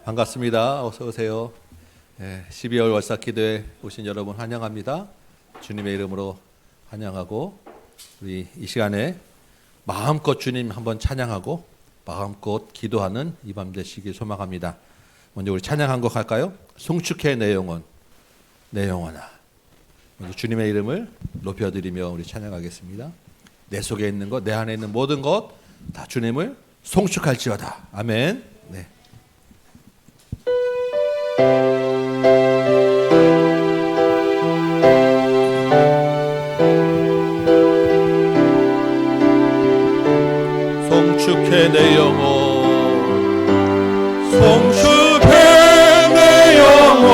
반갑습니다. 어서 오세요. 12월 월삭기도에 오신 여러분 환영합니다. 주님의 이름으로 환영하고 우리 이 시간에 마음껏 주님 한번 찬양하고 마음껏 기도하는 이 밤 되시길 소망합니다. 먼저 우리 찬양 한 곡 할까요? 송축해 내 영혼, 내 영혼아. 먼저 주님의 이름을 높여드리며 우리 찬양하겠습니다. 내 속에 있는 것, 내 안에 있는 모든 것 다 주님을 송축할지어다. 아멘. 네. 송축해 내 영혼, 송축해 내 영혼,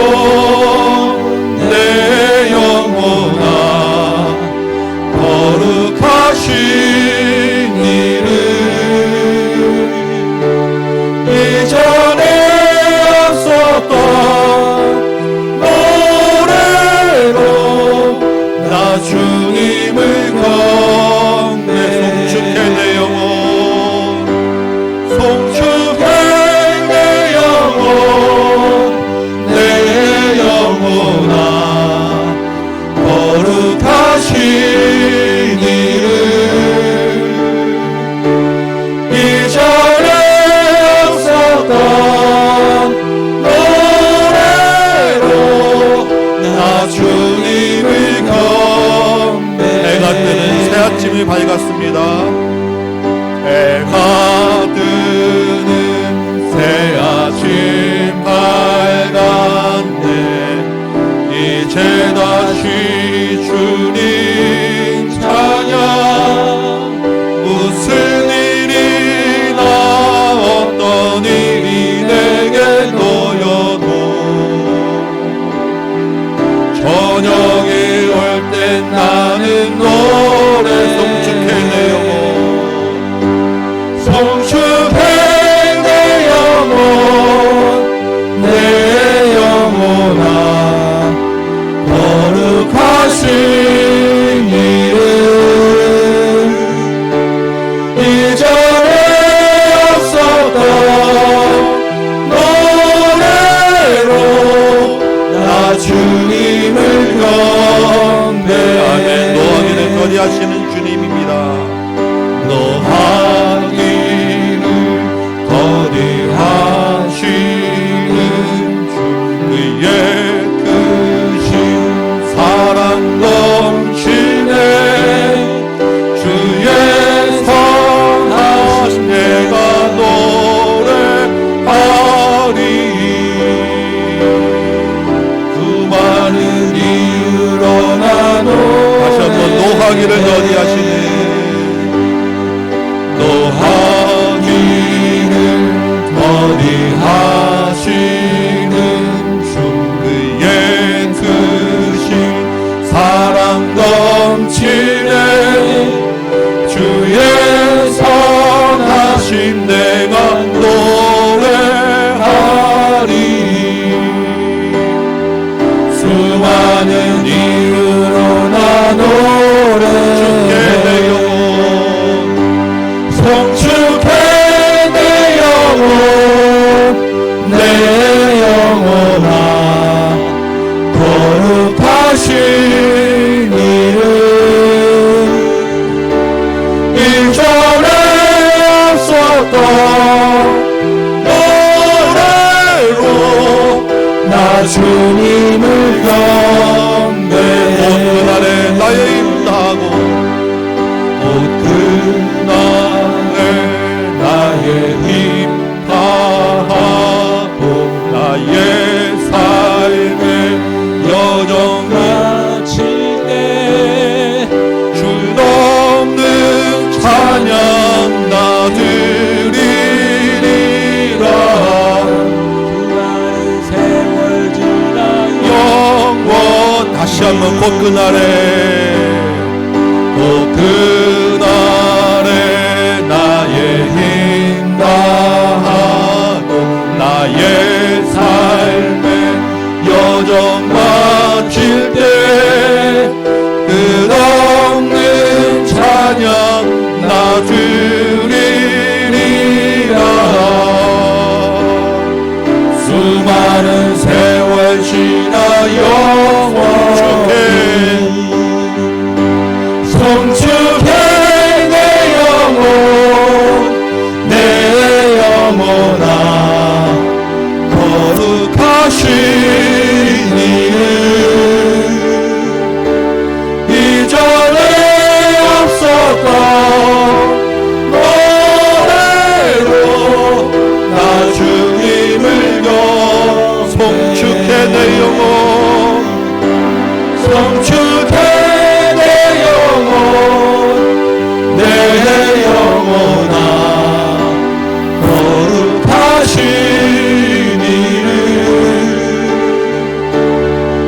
내 영혼아, 거룩하신 이름 이전에 앞섰던 노래로 나 주님을 건네. 송축해 내 영혼, 송축해 내 영혼, 내 영혼아, 거룩하신 이름 이전에 앞섰던 노래로 나 주님을 건네. 해가 뜨는 새 아침이 밝았습니다. 해가 뜨는 새 아침 밝았네. 이제 다시 주님 찬양. 무슨 일이나 어떤 일이 내게 놓여도 저녁이 올 땐 나는 노래. 송축해 내 영혼, 송축해 내 영혼, 내 영혼아, 거룩하신 이름 이전에 앞섰던 노래로 나 주님을 건네. 아멘. 노하기를 거리하시는 주님입니다. 노하기를 거리하시는 주, 그의 크신 사랑 넘치네. 주의 선하신 내가 노래하리. 그 많은 이유로 나노. 다시 한번 노하기를 거리하시네. 노하기를 거리하시는 주, 그의 크신 사랑 넘치네. 주의 선하심 내가 노래하리. 수많은 이유로 나 노래해. 송축해 내 영혼, 내 영혼아, 거룩하신 이름 이전에 앞섰던 노래로 나 주님을 건네. 온 그날에 나의 힘 다하고, 온 그날에 나의 힘 다하고, 나의 삶의 여정 마칠 때 주 넘는 찬양 나 드리리라. 수많은 세월 지나 영원. 다시 한번 곧 그날에, 곧 그날에 나의 힘 다하고, 나의 삶의 여정 마칠 때 끝없는 찬양 나 드리리라. 날씨나 영원히 송축해 내 영혼 내 영혼아 거룩하신 이름 이전에 없었던 노래로 나 주님을 송축해 내 영혼 송축해 내 영혼 내 영혼아 거룩하신 이름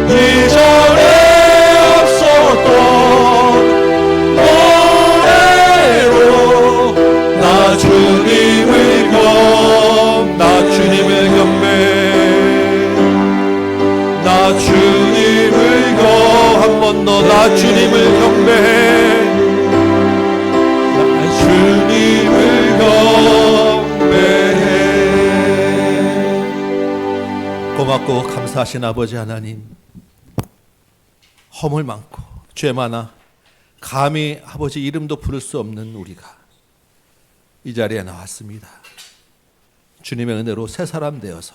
이전에 없었던 노래로 나 주님을 나 주님을 한 번 더 나 주님을 경배해 나 주님을 경배해. 고맙고 감사하신 아버지 하나님, 허물 많고 죄 많아 감히 아버지 이름도 부를 수 없는 우리가 이 자리에 나왔습니다. 주님의 은혜로 새 사람 되어서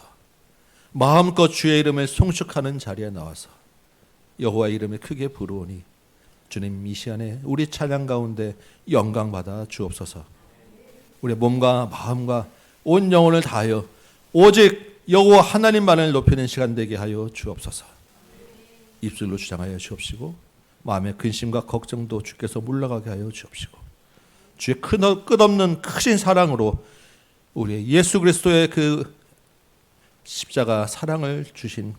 마음껏 주의 이름을 송축하는 자리에 나와서 여호와 이름을 크게 부르오니 주님 이 시간에 우리 찬양 가운데 영광 받아 주옵소서. 우리의 몸과 마음과 온 영혼을 다하여 오직 여호와 하나님만을 높이는 시간 되게 하여 주옵소서. 입술로 주장하여 주옵시고 마음의 근심과 걱정도 주께서 물러가게 하여 주옵시고 주의 끝없는 크신 사랑으로 우리 예수 그리스도의 그 십자가 사랑을 주신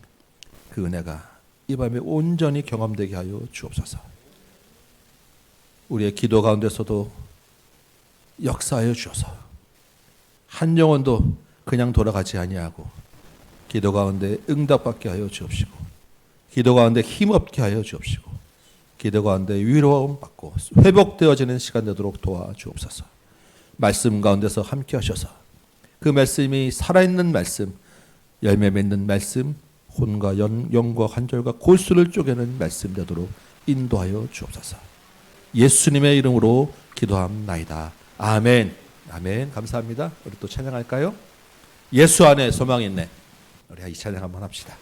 그 은혜가 이 밤에 온전히 경험되게 하여 주옵소서. 우리의 기도 가운데서도 역사하여 주셔서 한 영혼도 그냥 돌아가지 아니하고 기도 가운데 응답받게 하여 주옵시고 기도 가운데 힘없게 하여 주옵시고 기도 가운데 위로움 받고 회복되어지는 시간 되도록 도와주옵소서. 말씀 가운데서 함께 하셔서 그 말씀이 살아있는 말씀, 열매 맺는 말씀, 혼과 영과 관절과 골수를 쪼개는 말씀 되도록 인도하여 주옵소서. 예수님의 이름으로 기도함나이다. 아멘. 아멘. 감사합니다. 우리 또 찬양할까요? 예수 안에 소망이 있네. 우리 이 찬양 한번 합시다.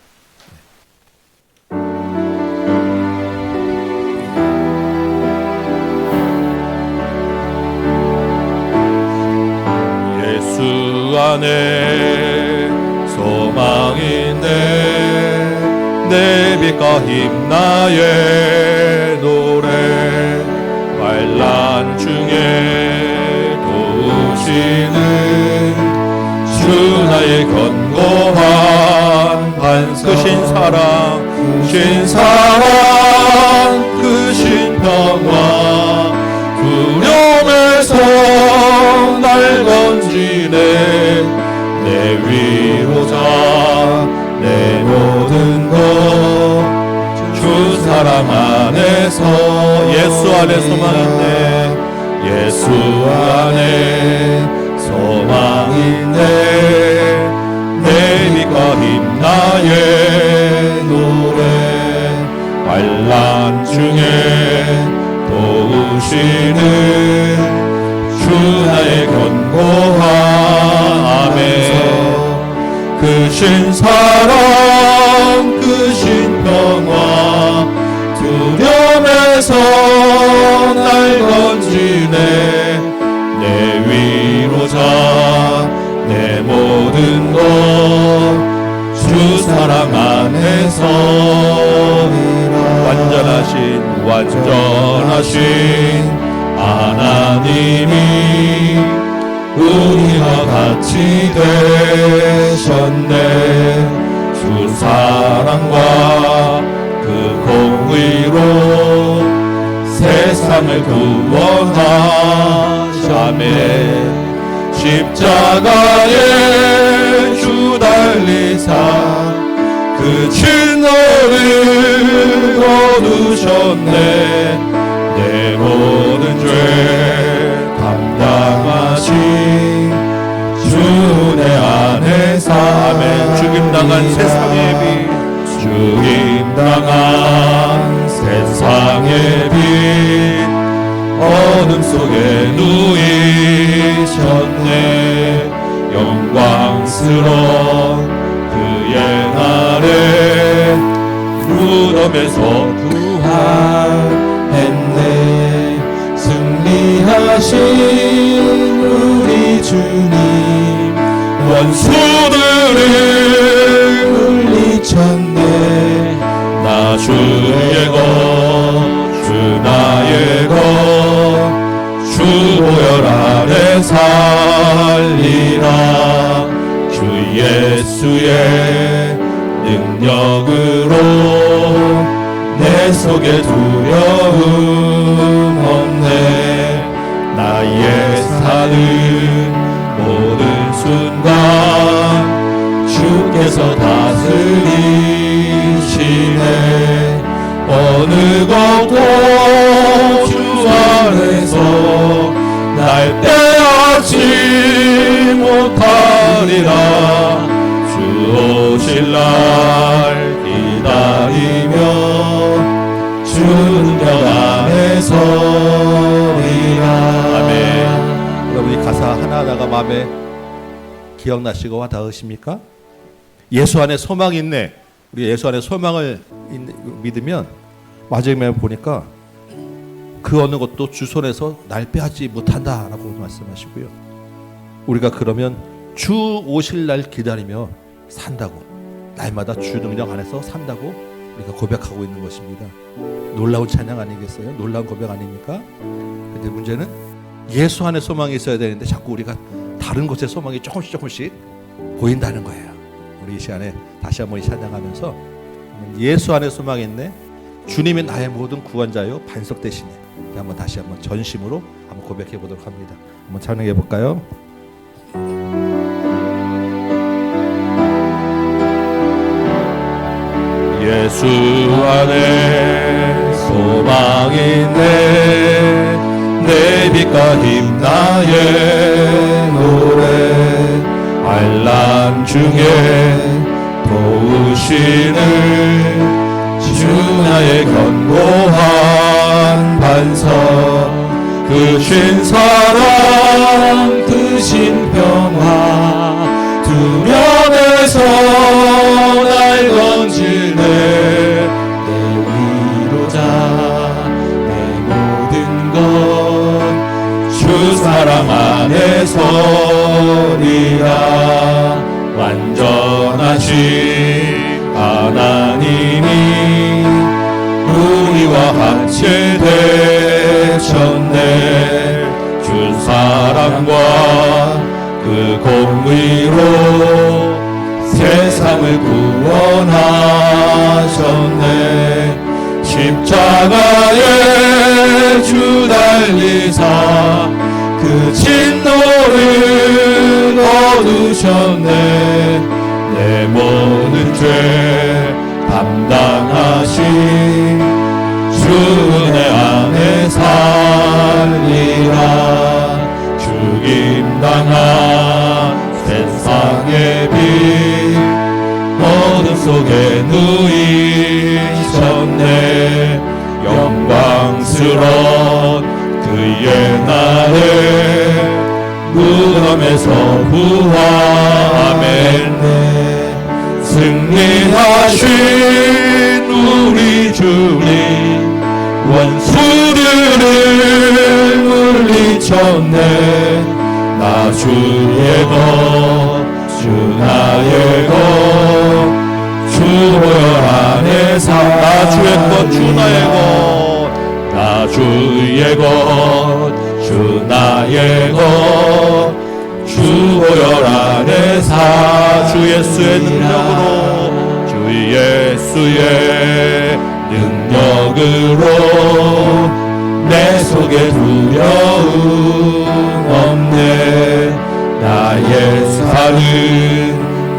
예수 안에 소망인데 내 빛과 힘 나의 노래 환난 중에 도우시는 주 나의 견고한 반석 크신 사랑 크신 평화 두려움에서 날 건지네 내 위로자 내 모든 것 주 사랑 안에서 예수 안에 소망있네 예수 안에 소망있네 내 빛과 힘 나의 노래 환난 중에 도우시는 주 나의 견고함에 크신 사랑 크신 평화 두려움에서 날 건지네 내 위로자 내 모든 것 주 사랑 안에서 완전하신 하나님이 우리와 같이 되셨네 주 사랑과 그 공의로 세상을 구원하시네 십자가에 주 달리사 그 진노를 거두셨네 내 모든 죄 담당하신 주 내 안에서 아멘 죽임 당한 세상의 빛 죽임당한 세상의 빛 어둠 속에 누이셨네. 영광스러운 그의 날에 무덤에서 부활했네. 승리하신 우리 주님 원수들을 물리쳤네. 나 주의 것 주 나의 것 주 보혈 아래 살리라. 주 예수의 능력으로 내 속에 두려움 없네. 나의 사는 모든 순간 주께서 다스리시네. 어느 것도 주 안에서 날 빼앗지 못하리라. 주 오실 날 기다리며 주 능력 안에 서리라. 아멘. 여러분 이 가사 하나하나가 마음에 기억나시고 와 닿으십니까? 예수 안에 소망이 있네. 우리 예수 안에 소망을 믿으면 마지막에 보니까 그 어느 것도 주 손에서 날 빼앗지 못한다라고 말씀하시고요. 우리가 그러면 주 오실 날 기다리며 산다고, 날마다 주 능력 안에서 산다고 우리가 고백하고 있는 것입니다. 놀라운 찬양 아니겠어요? 놀라운 고백 아닙니까? 근데 문제는 예수 안에 소망이 있어야 되는데 자꾸 우리가 다른 곳에 소망이 조금씩 보인다는 거예요. 우리 이 시간에 다시 한번 찬양하면서 예수 안에 소망이 있네. 주님이 나의 모든 구원자요 반석 되시네. 한번 다시 한번 전심으로 한번 고백해 보도록 합니다. 한번 찬양해 볼까요? 예수 안에 소망이 있네. 내 빛과 힘 나의 노래 환난 중에 도우시는 주 나의 견고한 반석. 그 신 사랑 그 신 평화 두 면에서 날 건지네. 내 위로자 내 모든 것 주 사랑 안에 서리라. 완전하신 하나님이 우리와 같이 되셨네. 주 사랑과 그 공의로 세상을 구원하셨네. 십자가에 주 달리사 그 진노를 거두셨네. 내 모든 죄 담당하신 주 은혜 안에 살리라. 죽임당한 세상의 빛 어둠 속에 누이셨네. 영광스러운 그의 날에 무덤에서 부활했네. 승리하신 우리 주님 원수들을 물리쳤네. 나 주의 것 주 나의 것 주 보혈 안에 사. 나 주의 것 주 나의 것 나 주의 것 주 나의 것 주 보혈 안에 사. 주 예수의 능력으로 주 예수의 능력으로 내 속에 두려움 없네. 나의 사는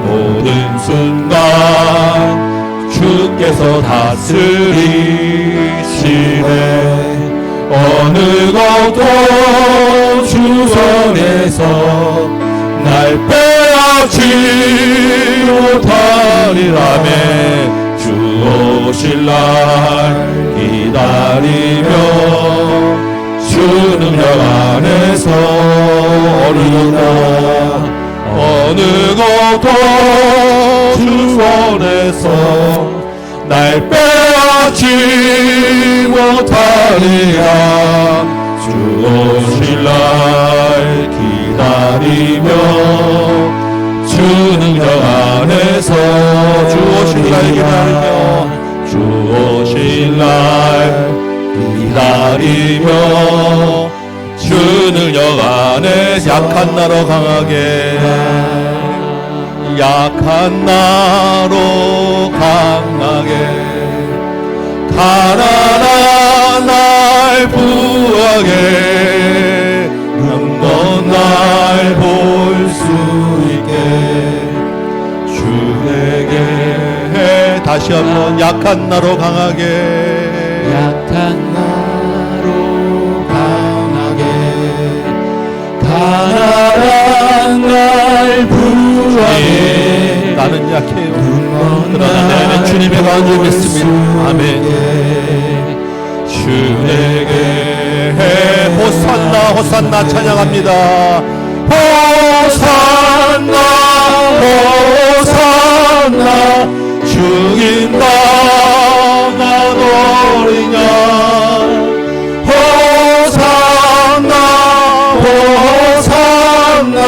모든 순간 주께서 다스리시네. 어느 것도 주 손에서 날 빼앗지 못하리라며. 주 오실 날 기다리며 주 능력 안에서 어느 것도 주 손에서 날 빼앗지 못하리라. 주 오실 날 기다리며 주 능력 안에서 주 오실 날 기다리며 주 오실 날 기다리며 주 능력 안에 약한 나로 강하게 약한 나로 강하게 가난한 날 부하게 눈먼 날 볼 수 있게 주에게 다시 한번 약한 나로 강하게 약한 나로 강하게 가난한 날 부하게 나는 약해요. 그러나 나는 주님의 마음을 믿습니다. 아멘. 주에게 호산나 호산나 찬양합니다. 호산나 호산나 죽인 나만 어린 양 호산나 호산나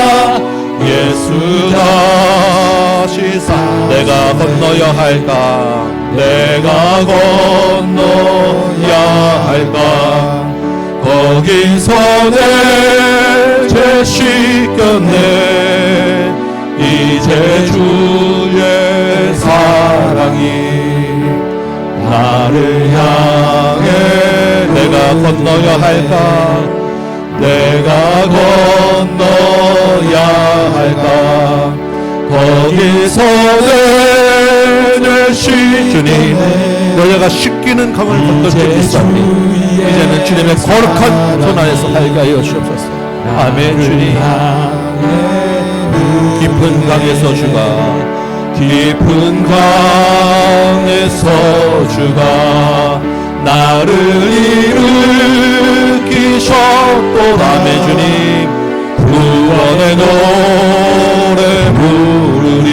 예수 다시 산 내가 건너야 할까 내가 건너야 할까 거기서 내 죄 씻겼네 이제 주의 사랑이 나를 향해 내가 건너야 할까 내가 건너야 할까 거기서 내 주님 너희가 씻기는 강을 건널 줄 믿사오니 이제는 주님의 거룩한 손 안에서 살게 하여 주옵소서. 아멘. 주님 깊은 강에서 주가 깊은 강에서 주가 나를 일으키셨도다 아멘. 주님 구원의 노래 부르리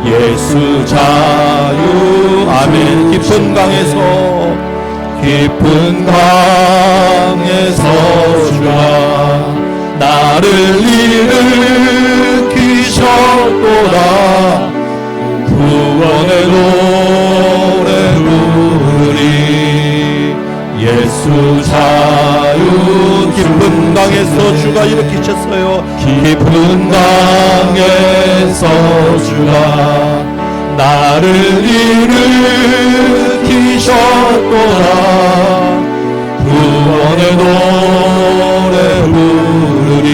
예수 자유 아멘. 깊은 강에서 주가 나를 일으키셨도다 구원의 노래 부르리 예수 자유 깊은 강에서 주가 일으키셨어요. 깊은 강에서 주가 나를 일으키셨도다 구원의 노래 부르리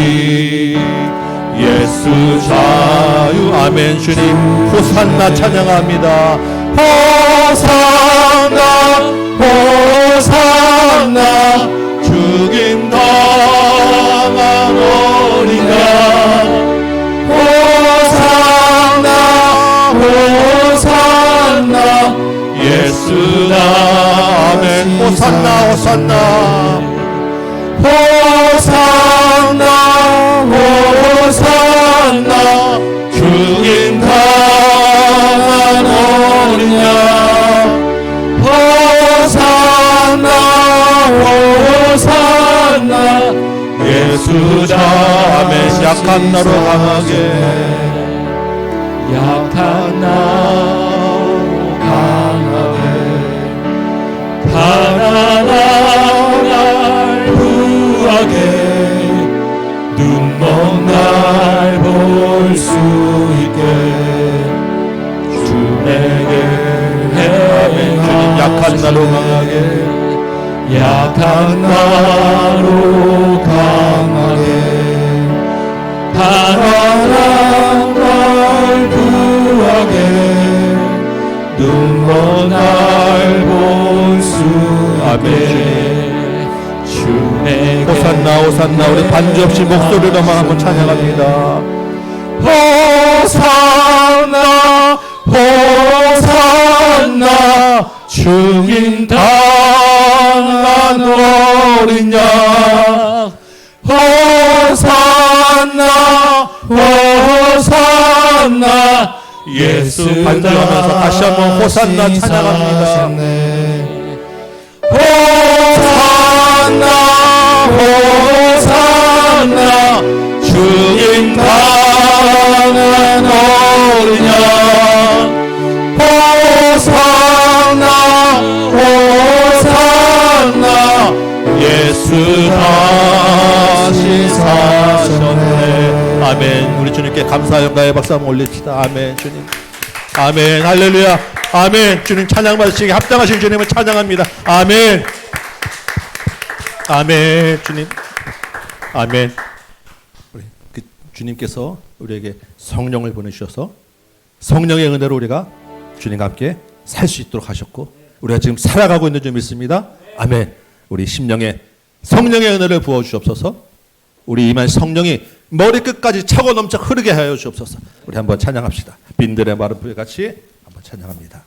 예수 자유 아멘. 주님 호산나 찬양합니다. 호산나 호산나 죽임 당한 어린 양 호산나 호산나 예수나 아멘 호산나 호산나 호산나 호산나 죽임 당한 어린 양 호산나 호산나 예수 자매 약한 나로 강하게 약한 나로 강하게 가난한 날 부하게 눈먼 날 볼 수 있게 주에게 아멘. 주님 약한 나로 강하게 약한 나로 강하게 가난한 날 부하게 눈먼 날 볼 수 있게 주에게 호산나 호산나 우리 반주 없이 목소리로만 한번 찬양합니다. 호산나 호산나 주인 당한 어린 양 호산나 호산나 예수 반주하면서 다시 한번 호산나 찬양합니다. 호산나 호산나 주인 당한 어린 양 호산나 호산나 예수 다시 사셨네. 아멘. 우리 주님께 감사 영광의 박수 한번 올립시다. 아멘. 주님. 아멘. 할렐루야. 아멘. 주님 찬양 받으시기 합당하신 주님을 찬양합니다. 아멘. 아멘. 주님. 아멘. 우리 그 주님께서 우리에게 성령을 보내주셔서 성령의 은혜로 우리가 주님과 함께 살 수 있도록 하셨고 우리가 지금 살아가고 있는 줄 믿습니다. 아멘. 우리 심령에 성령의 은혜를 부어주옵소서. 우리 이만 성령이 머리끝까지 차고 넘쳐 흐르게 하여 주옵소서. 우리 한번 찬양합시다. 빈들의 마른 불 같이 한번 찬양합니다.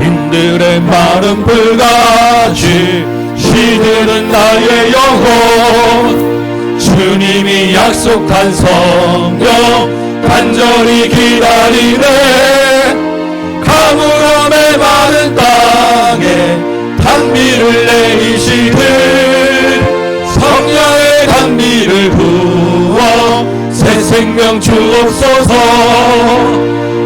빈들의 마른 불같이 시드는 나의 영혼 주님이 약속한 성령 간절히 기다리네. 가물함에 마른 땅에 단비를 내리시듯 성령의 단비를 부어 새 생명 주옵소서.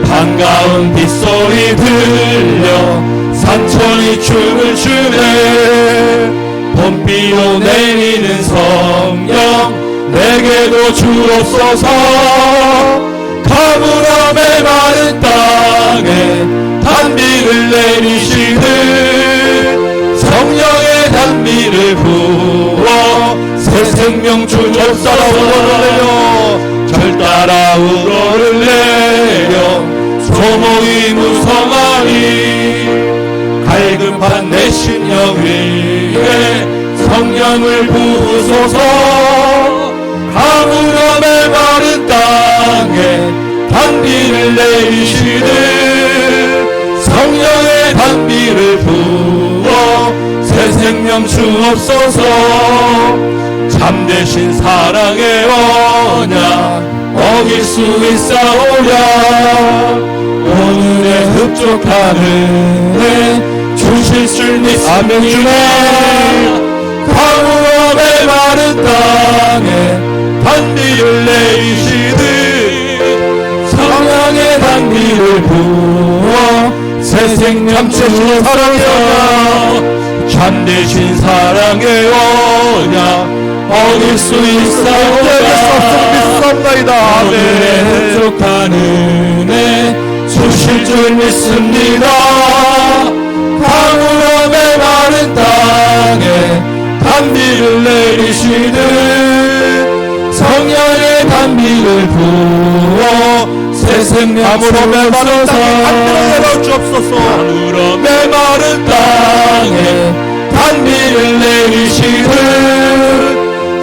반가운 빗소리 들려 산천이 춤을 추네. 봄비로 내리는 성령 내게도 주옵소서. 가물함에 마른 땅에 단비를 내리시듯 성령의 단비를 부어 새 생명 주옵소서. 절 따라 우러를 내려 소목이 무성하니 갈급한 내 심령 위에 성령을 부으소서. 가물함에 마른 땅에 단비를 내리시듯 성령의 단비를 부어 새 생명 주옵소서. 참되신 사랑의 언약 어길 수 있사오랴. 오늘의 흡족한 은혜 주실 줄 믿습니다. 가물함에 마른 땅에 단비를 내리시듯 성령의 단비를 부어 새 생명 주신 사랑이여. 참되신 사랑의 언약 어길 수 있사오랴. 오늘의 흡족한 은혜 주실 줄 믿습니다. 가물함에 마른 땅에 단비를 내리시듯 성령의 단비를 부어 새 생명 주옵소서. 가물함에 마른 땅에 단비를 내리시듯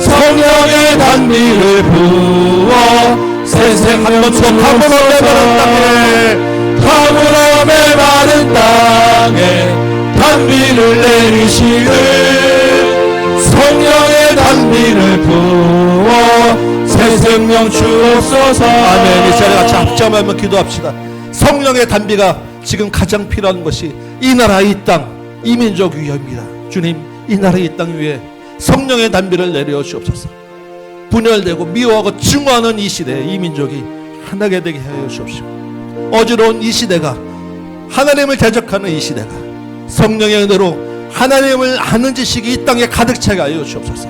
성령의 단비를 부어 새 생명 주옵소서. 가물함에 마른 땅에 단비를 내리시듯 성령의 단비를 부어 새 생명 주옵소서. 아멘. 이 자리에 같이 합장하며 기도합시다. 성령의 단비가 지금 가장 필요한 것이 이 나라 이 땅 이 민족 위협입니다. 주님, 이 나라 이 땅 위에 성령의 단비를 내려 주옵소서. 분열되고 미워하고 증오하는 이 시대에 이 민족이 하나가 되게 하여 주옵시고, 어지러운 이 시대가, 하나님을 대적하는 이 시대가 성령의 은혜로 하나님을 아는 지식이 이 땅에 가득 차게 하여 주옵소서.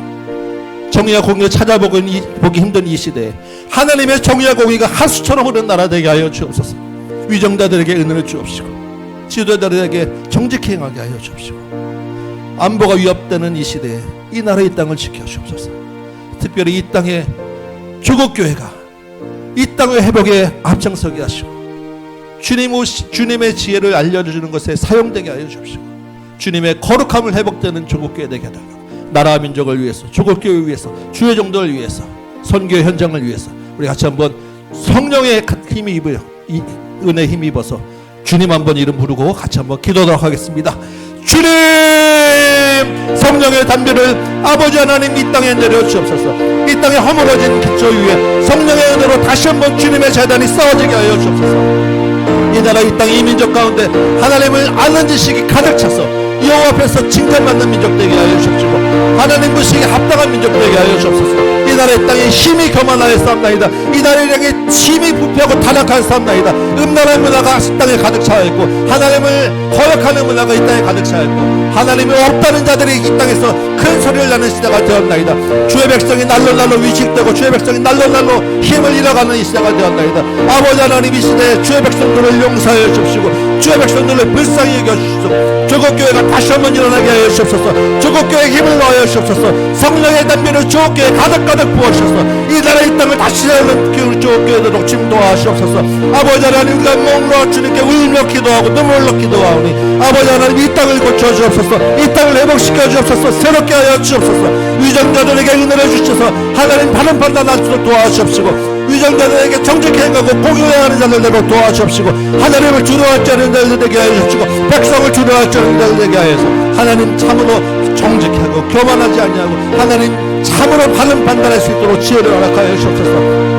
정의와 공의를 찾아보기 힘든 이 시대에 하나님의 정의와 공의가 하수처럼 흐르는 나라 되게 하여 주옵소서. 위정자들에게 은혜를 주옵시고 지도자들에게 정직히 행하게 하여 주옵시고, 안보가 위협되는 이 시대에 이 나라 이 땅을 지켜 주옵소서. 특별히 이 땅에 조국교회가 이 땅의 회복에 앞장서게 하시고 주님의 지혜를 알려주는 것에 사용되게 하여 주옵시고, 주님의 거룩함을 회복되는 조국교회 되게 해달라고, 나라와 민족을 위해서, 조국교회를 위해서, 주의 정도를 위해서, 선교의 현장을 위해서 우리 같이 한번 성령의 힘이 입어요. 이 은혜 힘 입어서 주님 한번 이름 부르고 같이 한번 기도하도록 하겠습니다. 주님, 성령의 담비를 아버지 하나님 이 땅에 내려주옵소서. 이 땅에 허물어진 기초 위에 성령의 은혜로 다시 한번 주님의 재단이 쌓아지게 하여 주옵소서. 이 나라 이 땅 이 민족 가운데 하나님을 아는 지식이 가득 차서 여호와 앞에서 칭찬받는 민족 되게 하여 주옵시고 하나님 부시기에 합당한 민족 되게 하여 주옵소서. 이 나라의 땅에 힘이 교만하여 싸움나이다. 이 나라의 땅에 힘이 부패하고 타락하여 싸움나이다. 음란한 문화가 이 땅에 가득 차여 있고 하나님을 거역하는 문화가 이 땅에 가득 차여 있고 하나님이 없다는 자들이 이 땅에서 큰 소리를 내는 시대가 되었나이다. 주의 백성이 날로 위식되고 주의 백성이 날로 힘을 잃어가는 이 시대가 되었나이다. 아버지 하나님 이 시대에 주의 백성들을 용서하여 주시고 주의 백성들을 불쌍히 여겨주시고 조국교회가 다시 한번 일어나게 하여 주옵소서. 조국교회에 힘을 넣어 주옵소서. 성령의 담비를 조국교회에 가득 부어주셔서 이 나라 이 땅을 다시 하는 조국교회도록 지금 도와주옵소서. 아버지 하나님 우리가 목놓아 주님께 울며 기도하고 눈물로 기도하오니 아버지 하나님 이 땅을 고쳐주옵소서. 이 땅을 회복시켜 주옵소서. 새롭게 하여 주옵소서. 위정자들에게 은혜를 주셔서 하나님 바른 판단할 수 있도록 도와주옵시고 위정자들에게 정직히 행하고 공유해야 하는 자들 되고 도와주옵시고 하나님을 두려워할 줄 아는 자들 되게 하여 주옵시고 백성을 두려워할 줄 아는 자들 되게 하여서 하나님 참으로 정직하고 교만하지 아니하고 하나님 참으로 바른 판단할 수 있도록 지혜를 허락하여 주옵소서.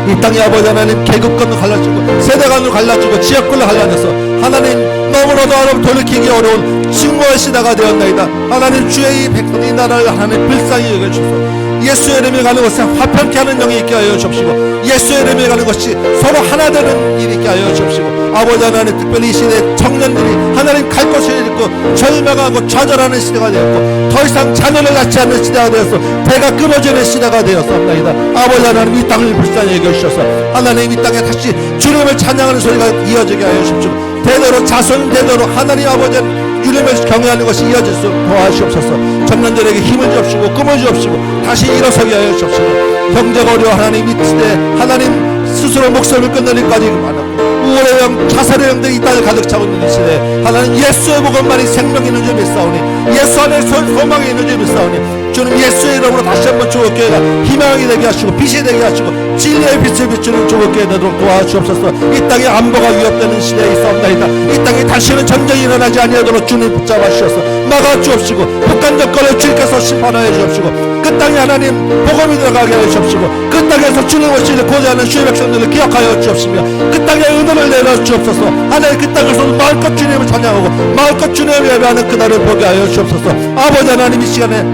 이 땅의 아버지 하나님 계급간도 갈라지고 세대간도 갈라지고 지역별로 갈라져서 하나님 너무나도 돌이키기 어려운 증오의 시대가 되었나이다. 하나님 주의 이 백성 이 나라를 하나님 불쌍히 여겨주소서. 예수의 이름에 가는 것에 화평케 하는 영이 있게 하여 주옵시고 예수의 이름에 가는 것이 서로 하나 되는 일이 있게 하여 주옵시고 아버지 하나님 특별히 이 시대 청년들이 하나님 갈 곳을 잃고 절망하고 좌절하는 시대가 되었고 더 이상 자녀를 낳지 않는 시대가 되어서 배가 끊어지는 시대가 되었습니다. 아버지 하나님 이 땅을 불쌍히 여겨주셔서 하나님 이 땅에 다시 주님을 찬양하는 소리가 이어지게 하여 주옵시고 대대로 자손 대대로 하나님 아버지 주님을 경외하는 것이 이어질 수 도와주옵소서. 청년들에게 힘을 주옵시고 꿈을 주옵시고 다시 일어서게 하여 주옵시고 경제가 어려워 하나님 이 시대 하나님 스스로 목숨을 끊으리까지 많았고 우울의 영 자살의 영들이 이 땅을 가득 차고 있는 이 시대에 하나님 예수의 복음만이 생명이 있는 줄 믿사오니 예수 안에 소망이 있는 줄 믿사오니 주님 예수의 이름으로 다시 한번 조국교회가 희망이 되게 하시고 빛이 되게 하시고 진리의 빛을 비추는 조국교회 되도록 도와주옵소서. 이 땅의 안보가 위협되는 시대에 있사옵나이다. 이 땅에 다시는 전쟁이 일어나지 아니하도록 주님 붙잡아 주셔서 막아 주옵시고 북한 정권을 주께서 심판하여 주옵시고 그 땅에 하나님 복음이 들어가게 하여 주옵시고 그 땅에서 주님 오시를 고대하는 주의 백성들을 기억하여 주옵시며 그 땅에 은혜를 내려 주옵소서. 하나님 그 땅에서 마음껏 주님을 찬양하고 마음껏 주님을 예배하는 그날을 보게 하여 주옵소서. 아버지 하나님 이 시간에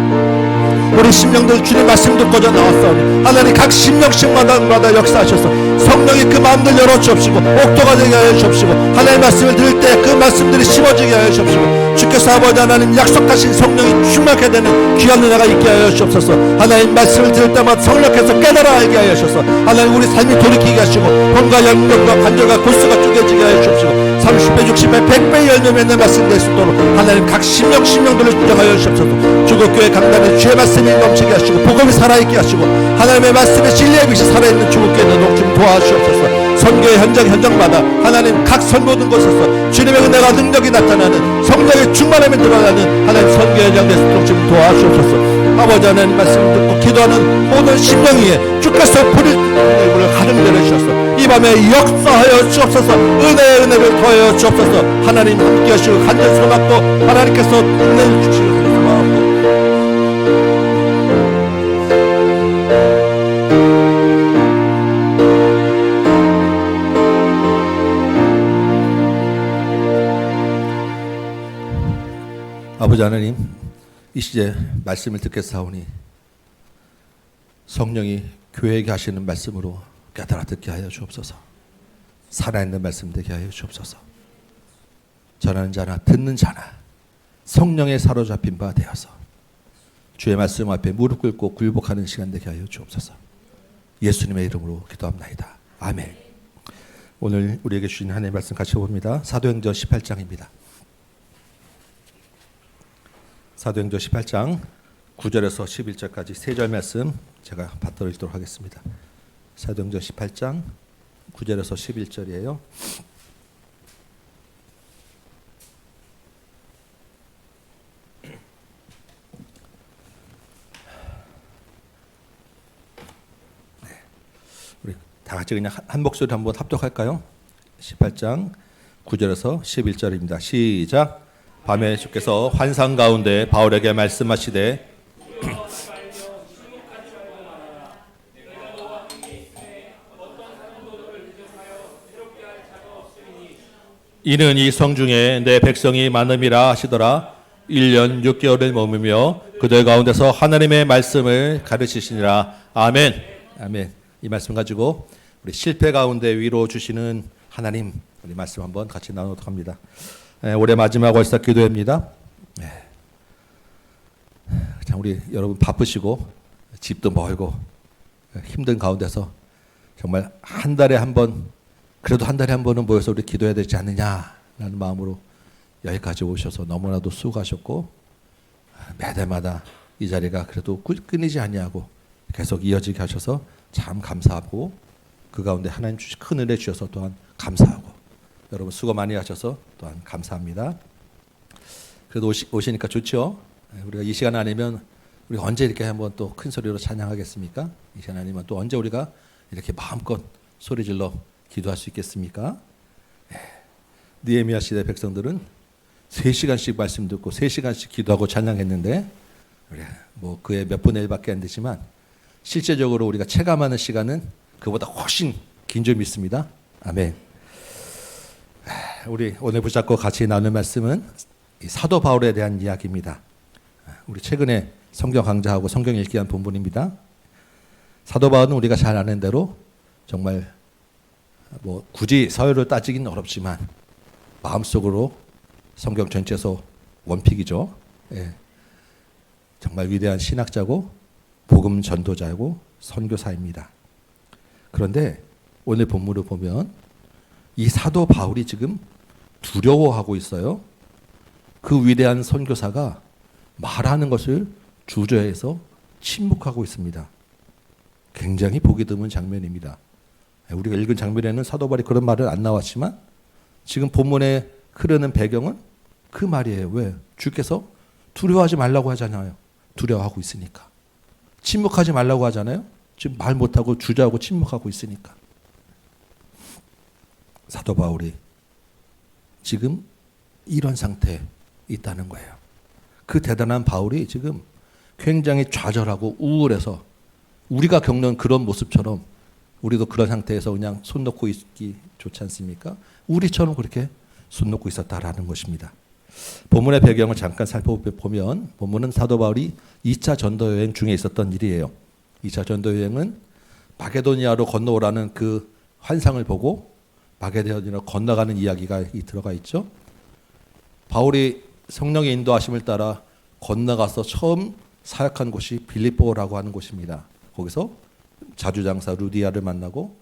우리 심령들 주님 말씀 듣고자 나왔사오니 하나님 각 심령씩마다 역사하셔서 성령이 그 마음들 열어주옵시고 옥토가 되게 하여 주옵시고 하나님의 말씀을 들을 때 그 말씀들이 심어지게 하여 주옵시고 주께서 아버지 하나님 약속하신 성령이 충만하게 되는 귀한 은혜가 있게 하여 주옵소서. 하나님 말씀을 들을 때마다 성령께서 깨달아 알게 하여 주셔서 하나님 우리 삶이 돌이키게 하시고 혼과 영역과 관절과 골수가 쪼개지게 하여 주옵시고 30배 60배 100배 열매 맺는 말씀 될 수 있도록 하나님 각 심령들을 주장하여 주옵소서. 주국교회 강단에 주의 말씀이 넘치게 하시고 복음이 살아있게 하시고 하나님의 말씀에 진리의 빛이 살아있는 주국교회 되도록 좀 도와주옵소서. 선교의 현장마다 하나님 각 선보는 곳에서 주님의 은혜가 능력이 나타나는 성령의 충만함이 드러나는 하나님 선교의 현장 될 수 있도록 좀 도와주옵소서. 아버지 하나님 말씀을 듣고 기도하는 모든 심령 위에 주께서 불을 가득 내려주셔서 이 밤에 역사하여 주옵소서. 은혜를 더하여 주옵소서. 하나님 함께 하시고 간절 소망도 하나님께서 은혜를 주시고 소망하고 아버지 하나님 이 시제 말씀을 듣겠사오니 성령이 교회에게 하시는 말씀으로 깨달아 듣게 하여 주옵소서. 살아있는 말씀 되게 하여 주옵소서. 전하는 자나 듣는 자나 성령에 사로잡힌 바 되어서 주의 말씀 앞에 무릎 꿇고 굴복하는 시간 되게 하여 주옵소서. 예수님의 이름으로 기도합나이다. 아멘. 오늘 우리에게 주신 하나님의 말씀 같이 봅니다. 사도행전 18장입니다. 사도행전 18장 9절에서 11절까지 세 절 말씀 제가 받들어 읽도록 하겠습니다. 사도행전 18장 9절에서 11절이에요. 우리 다 같이 그냥 한 목소리 한번 합독할까요? 18장 9절에서 11절입니다. 시작. 밤에 주께서 환상 가운데 바울에게 말씀하시되 이는 이 성 중에 내 백성이 많음이라 하시더라. 1년 6개월을 머무며 그들 가운데서 하나님의 말씀을 가르치시니라. 아멘. 아멘. 이 말씀 가지고 우리 실패 가운데 위로 주시는 하나님, 우리 말씀 한번 같이 나누도록 합니다. 올해 마지막 월사 기도회입니다. 참 우리 여러분 바쁘시고 집도 멀고 힘든 가운데서 정말 한 달에 한 번, 그래도 한 달에 한 번은 모여서 우리 기도해야 되지 않느냐라는 마음으로 여기까지 오셔서 너무나도 수고하셨고, 매달마다 이 자리가 그래도 끊이지 아니하고 계속 이어지게 하셔서 참 감사하고, 그 가운데 하나님 주신 큰 은혜 주셔서 또한 감사하고, 여러분 수고 많이 하셔서 또한 감사합니다. 그래도 오시니까 좋죠. 우리가 이 시간 아니면 우리 언제 이렇게 한번 또 큰 소리로 찬양하겠습니까? 이 시간 아니면 또 언제 우리가 이렇게 마음껏 소리질러 기도할 수 있겠습니까? 느헤미야 시대 백성들은 3시간씩 말씀 듣고 3시간씩 기도하고 찬양했는데, 뭐 그의 몇 분의 1밖에 안 되지만 실제적으로 우리가 체감하는 시간은 그보다 훨씬 긴 줄 믿습니다. 아멘. 우리 오늘 붙잡고 같이 나눌 말씀은 이 사도 바울에 대한 이야기입니다. 우리 최근에 성경 강좌하고 성경 읽기 한 본문입니다. 사도 바울은 우리가 잘 아는 대로 정말 뭐 굳이 서열을 따지기는 어렵지만 마음속으로 성경 전체에서 원픽이죠. 정말 위대한 신학자고 복음 전도자이고 선교사입니다. 그런데 오늘 본문을 보면 이 사도 바울이 지금 두려워하고 있어요. 그 위대한 선교사가 말하는 것을 주저해서 침묵하고 있습니다. 굉장히 보기 드문 장면입니다. 우리가 읽은 장면에는 사도 바울이 그런 말은 안 나왔지만 지금 본문에 흐르는 배경은 그 말이에요. 왜? 주께서 두려워하지 말라고 하잖아요. 두려워하고 있으니까. 침묵하지 말라고 하잖아요. 지금 말 못하고 주저하고 침묵하고 있으니까. 사도 바울이 지금 이런 상태에 있다는 거예요. 그 대단한 바울이 지금 굉장히 좌절하고 우울해서 우리가 겪는 그런 모습처럼 우리도 그런 상태에서 그냥 손 놓고 있기 좋지 않습니까? 우리처럼 그렇게 손 놓고 있었다라는 것입니다. 본문의 배경을 잠깐 살펴보면 본문은 사도 바울이 2차 전도 여행 중에 있었던 일이에요. 2차 전도 여행은 마게도니아로 건너오라는 그 환상을 보고 마게도니아로 건너가는 이야기가 들어가 있죠. 바울이 성령의 인도하심을 따라 건너가서 처음 사역한 곳이 빌립보라고 하는 곳입니다. 거기서 자주장사 루디아를 만나고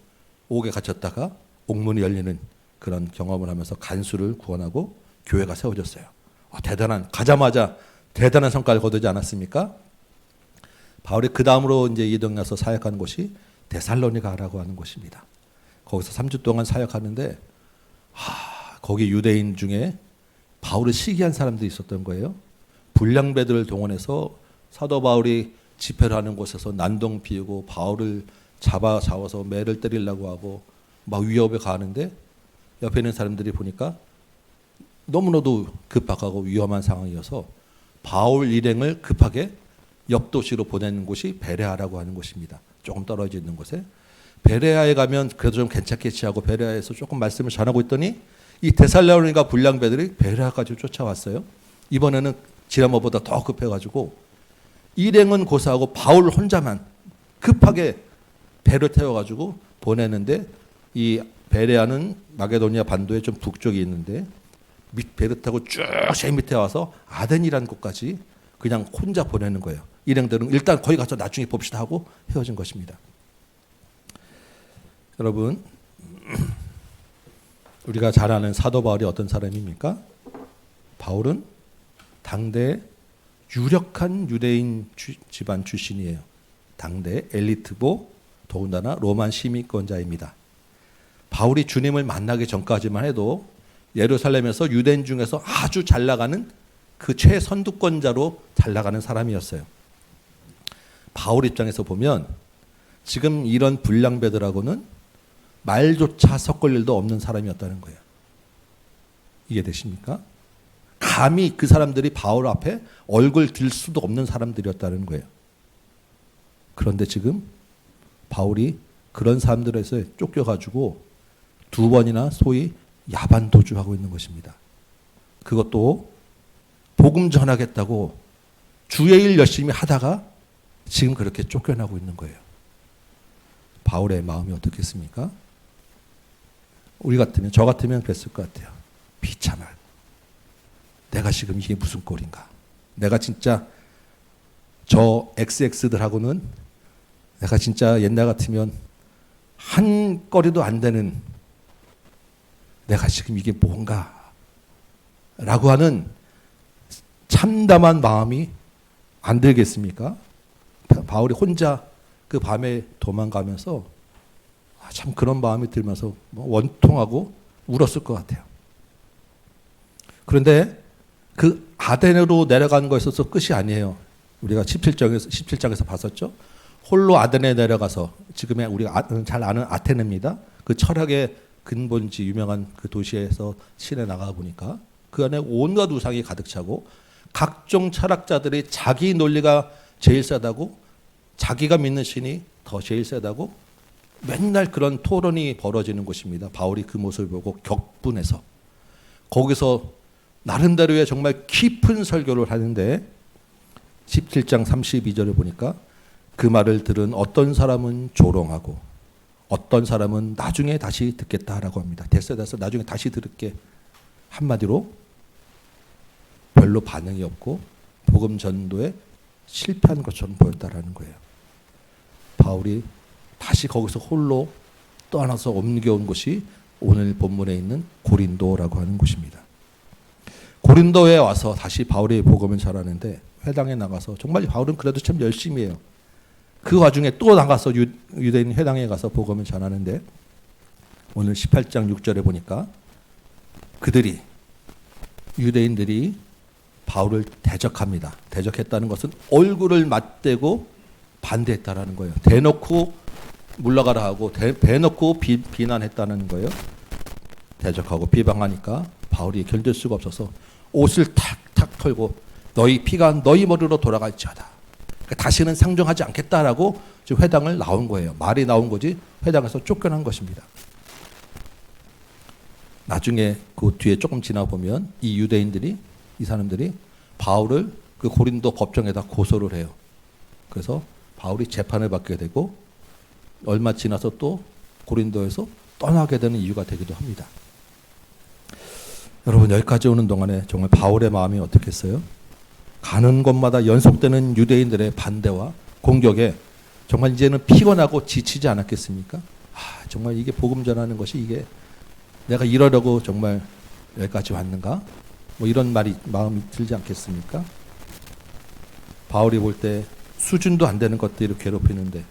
옥에 갇혔다가 옥문이 열리는 그런 경험을 하면서 간수를 구원하고 교회가 세워졌어요. 가자마자 대단한 성과를 거두지 않았습니까? 바울이 그 다음으로 이제 이동해서 사역한 곳이 데살로니가라고 하는 곳입니다. 거기서 3주 동안 사역하는데 거기 유대인 중에 바울을 시기한 사람들이 있었던 거예요. 불량배들을 동원해서 사도 바울이 집회를 하는 곳에서 난동 피우고 바울을 잡아서 매를 때리려고 하고 막 위협에 가는데 옆에 있는 사람들이 보니까 너무나도 급박하고 위험한 상황이어서 바울 일행을 급하게 옆 도시로 보내는 곳이 베레아라고 하는 곳입니다. 조금 떨어져 있는 곳에. 베레아에 가면 그래도 좀 괜찮겠지 하고 베레아에서 조금 말씀을 전하고 있더니 이 데살로니가 불량배들이 베레아까지 쫓아왔어요. 이번에는 지난번보다 더 급해가지고 일행은 고사하고 바울 혼자만 급하게 배를 태워가지고 보내는데, 이 베레아는 마게도니아 반도의 좀 북쪽에 있는데 배를 타고 쭉 제일 밑에 와서 아덴이라는 곳까지 그냥 혼자 보내는 거예요. 일행들은 일단 거기 가서 나중에 봅시다 하고 헤어진 것입니다. 여러분, 우리가 잘 아는 사도 바울이 어떤 사람입니까? 바울은 당대 유력한 유대인 집안 출신이에요. 당대 엘리트고 더군다나 로만 시민권자입니다. 바울이 주님을 만나기 전까지만 해도 예루살렘에서 유대인 중에서 아주 잘 나가는 그 최선두권자로 잘 나가는 사람이었어요. 바울 입장에서 보면 지금 이런 불량배들하고는 말조차 섞을 일도 없는 사람이었다는 거예요. 이해되십니까? 감히 그 사람들이 바울 앞에 얼굴 들 수도 없는 사람들이었다는 거예요. 그런데 지금 바울이 그런 사람들에서 쫓겨가지고 2번이나 소위 야반도주하고 있는 것입니다. 그것도 복음 전하겠다고 주의 일 열심히 하다가 지금 그렇게 쫓겨나고 있는 거예요. 바울의 마음이 어떻겠습니까? 우리 같으면, 저 같으면 그랬을 것 같아요. 비참한. 내가 지금 이게 무슨 꼴인가? 내가 진짜 저 XX들하고는 내가 진짜 옛날 같으면 한 거리도 안 되는 내가 지금 이게 뭔가 라고 하는 참담한 마음이 안 들겠습니까? 바울이 혼자 그 밤에 도망가면서 참 그런 마음이 들면서 원통하고 울었을 것 같아요. 그런데 그 아덴으로 내려간 거에 있어서 끝이 아니에요. 우리가 17장에서 봤었죠. 홀로 아덴에 내려가서 지금의 우리가 잘 아는 아테네입니다. 그 철학의 근본지 유명한 그 도시에서 시내 나가 보니까 그 안에 온갖 우상이 가득 차고 각종 철학자들이 자기 논리가 제일 세다고 자기가 믿는 신이 더 제일 세다고 맨날 그런 토론이 벌어지는 곳입니다. 바울이 그 모습을 보고 격분해서 거기서 나름대로의 정말 깊은 설교를 하는데 17장 32절을 보니까 그 말을 들은 어떤 사람은 조롱하고 어떤 사람은 나중에 다시 듣겠다라고 합니다. 됐어 나중에 다시 들을게. 한마디로 별로 반응이 없고 복음 전도에 실패한 것처럼 보였다라는 거예요. 바울이 다시 거기서 홀로 떠나서 옮겨온 곳이 오늘 본문에 있는 고린도라고 하는 곳입니다. 고린도에 와서 다시 바울의 복음을 전하는데 회당에 나가서 정말 바울은 그래도 참 열심히 해요. 그 와중에 또 나가서 유대인 회당에 가서 복음을 전하는데 오늘 18장 6절에 보니까 그들이 유대인들이 바울을 대적합니다. 대적했다는 것은 얼굴을 맞대고 반대했다라는 거예요. 대놓고 물러가라 하고 대놓고 비난했다는 거예요. 대적하고 비방하니까 바울이 견딜 수가 없어서 옷을 탁탁 털고 너희 피가 너희 머리로 돌아갈지어다. 그러니까 다시는 상종하지 않겠다라고 지금 회당을 나온 거예요. 말이 나온 거지 회당에서 쫓겨난 것입니다. 나중에 그 뒤에 조금 지나 보면 이 유대인들이 이 사람들이 바울을 그 고린도 법정에다 고소를 해요. 그래서 바울이 재판을 받게 되고 얼마 지나서 또 고린도에서 떠나게 되는 이유가 되기도 합니다. 여러분 여기까지 오는 동안에 정말 바울의 마음이 어떻겠어요? 가는 곳마다 연속되는 유대인들의 반대와 공격에 정말 이제는 피곤하고 지치지 않았겠습니까? 정말 이게 복음 전하는 것이 이게 내가 이러려고 정말 여기까지 왔는가? 뭐 이런 마음이 들지 않겠습니까? 바울이 볼 때 수준도 안 되는 것들을 괴롭히는데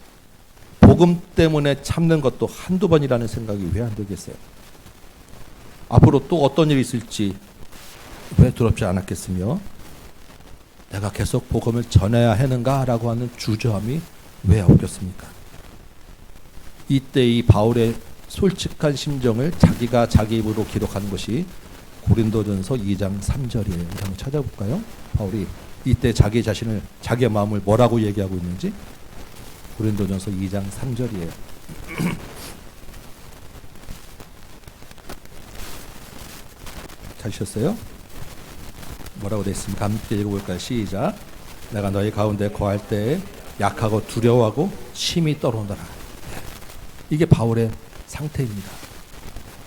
복음 때문에 참는 것도 한두 번이라는 생각이 왜 안 들겠어요? 앞으로 또 어떤 일이 있을지 왜 두렵지 않았겠으며 내가 계속 복음을 전해야 하는가라고 하는 주저함이 왜 없겠습니까? 이때 이 바울의 솔직한 심정을 자기가 자기 입으로 기록한 것이 고린도전서 2장 3절이에요. 한번 찾아볼까요? 바울이 이때 자기 자신을 자기의 마음을 뭐라고 얘기하고 있는지 고린도전서 2장 3절이에요. 찾으셨어요? 뭐라고 되어 있습니까? 함께 읽어볼까요? 시작. 내가 너희 가운데 거할 때에 약하고 두려워하고 심히 떨어오더라. 이게 바울의 상태입니다.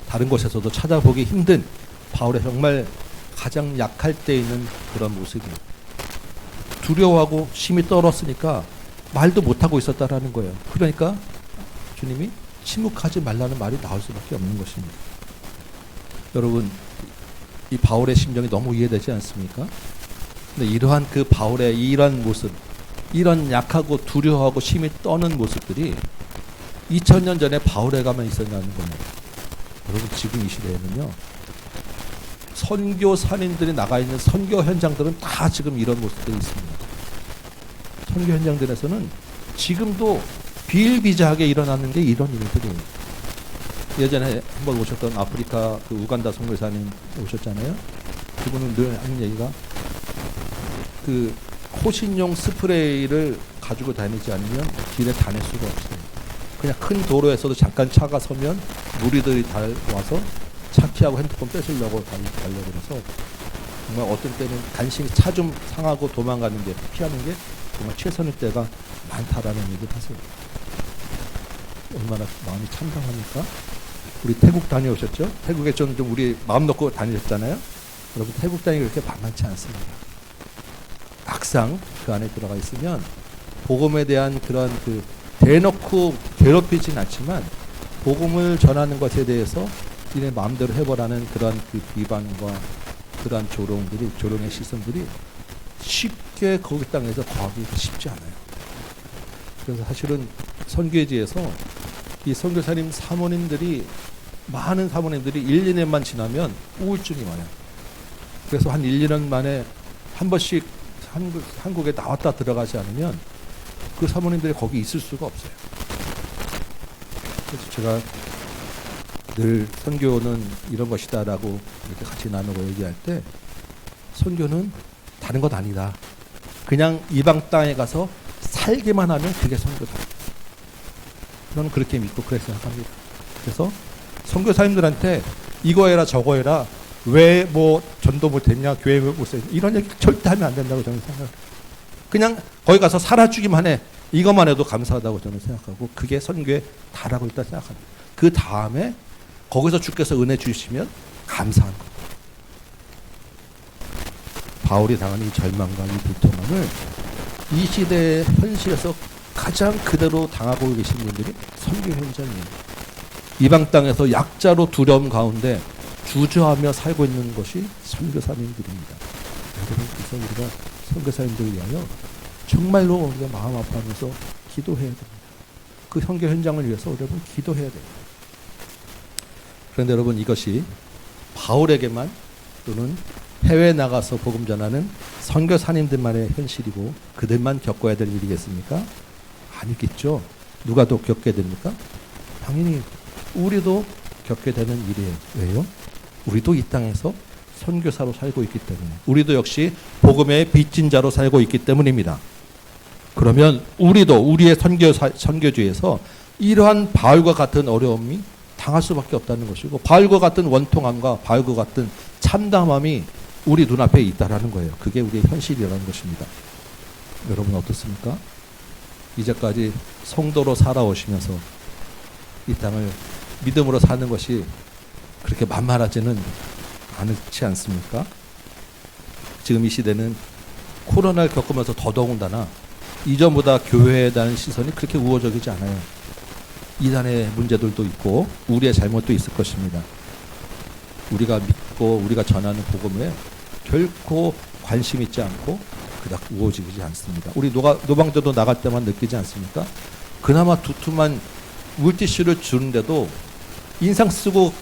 다른 곳에서도 찾아보기 힘든 바울의 정말 가장 약할 때 있는 그런 모습이에요. 두려워하고 심히 떨었으니까 말도 못하고 있었다라는 거예요. 그러니까 주님이 침묵하지 말라는 말이 나올 수밖에 없는 것입니다. 여러분 이 바울의 심정이 너무 이해되지 않습니까? 근데 이러한 그 바울의 이러한 모습, 이런 약하고 두려워하고 심히 떠는 모습들이 2000년 전에 바울에 가만 있었냐는 겁니다. 여러분 지금 이 시대에는요 선교사님들이 나가 있는 선교 현장들은 다 지금 이런 모습들이 있습니다. 선교 현장들에서는 지금도 비일비재하게 일어나는 게 이런 일들이에요. 예전에 한번 오셨던 아프리카 그 우간다 선교사님 오셨잖아요. 그분은 늘 하는 얘기가 그 호신용 스프레이를 가지고 다니지 않으면 길에 다닐 수가 없어요. 그냥 큰 도로에서도 잠깐 차가 서면 무리들이 다 와서 차 키하고 핸드폰 뺏으려고 가려고 그래서 정말 어떤 때는 간신히 차 좀 상하고 도망가는 게 피하는 게 정말 최선일 때가 많다라는 얘기를 하세요. 얼마나 마음이 참담합니까? 우리 태국 다녀오셨죠? 태국에 좀 우리 마음 놓고 다니셨잖아요. 여러분 태국 다니기 그렇게 만만치 않습니다. 막상 그 안에 들어가 있으면 복음에 대한 그런 그 대놓고 괴롭히진 않지만 복음을 전하는 것에 대해서 니네 마음대로 해보라는 그런 그 비방과 그러한 조롱의 시선들이 쉽게 거기 땅에서 거하기가 쉽지 않아요. 그래서 사실은 선교지에서 이 선교사님 사모님들이 많은 사모님들이 1, 2년만 지나면 우울증이 와요. 그래서 한 1, 2년 만에 한 번씩 한국에 나왔다 들어가지 않으면 그 사모님들이 거기 있을 수가 없어요. 그래서 제가 늘 선교는 이런 것이다라고 이렇게 같이 나누고 얘기할 때 선교는 다른 것 아니다. 그냥 이방 땅에 가서 살기만 하면 그게 선교다. 저는 그렇게 믿고 그렇게 생각합니다. 그래서 선교사님들한테 이거 해라 저거 해라 왜 뭐 전도 못했냐 교회 왜 못했냐 이런 얘기 절대 하면 안 된다고 저는 생각해요. 그냥 거기 가서 살아주기만 해. 이것만 해도 감사하다고 저는 생각하고 그게 선교에 다라고 일단 생각합니다. 그 다음에 거기서 주께서 은혜 주시면 감사한 겁니다. 바울이 당한 이 절망과 이 불통함을 이 시대의 현실에서 가장 그대로 당하고 계신 분들이 선교 현장이에요. 이방 땅에서 약자로 두려움 가운데 주저하며 살고 있는 것이 선교사님들입니다. 여러분 그래서 우리가 선교사님들을 위하여 정말로 우리가 마음 아파하면서 기도해야 됩니다. 그 선교 현장을 위해서 여러분 기도해야 돼요. 그런데 여러분 이것이 바울에게만 또는 해외에 나가서 복음 전하는 선교사님들만의 현실이고 그들만 겪어야 될 일이겠습니까? 아니겠죠. 누가 더 겪게 됩니까? 당연히 우리도 겪게 되는 일이에요. 왜요? 우리도 이 땅에서 선교사로 살고 있기 때문에 우리도 역시 복음의 빚진 자로 살고 있기 때문입니다. 그러면 우리도 우리의 선교주에서 이러한 바울과 같은 어려움이 당할 수밖에 없다는 것이고 바울과 같은 원통함과 바울과 같은 참담함이 우리 눈앞에 있다라는 거예요. 그게 우리의 현실이라는 것입니다. 여러분 어떻습니까? 이제까지 성도로 살아오시면서 이 땅을 믿음으로 사는 것이 그렇게 만만하지는 않지 않습니까? 지금 이 시대는 코로나를 겪으면서 더더군다나 이전보다 교회에 대한 시선이 그렇게 우호적이지 않아요. 이단의 문제들도 있고 우리의 잘못도 있을 것입니다. 우리가 믿고 우리가 전하는 복음에 결코 관심 있지 않고 그닥 우호적이지 않습니다. 우리 노방조도 나갈 때만 느끼지 않습니까? 그나마 두툼한 물티슈를 주는데도 인상 쓰고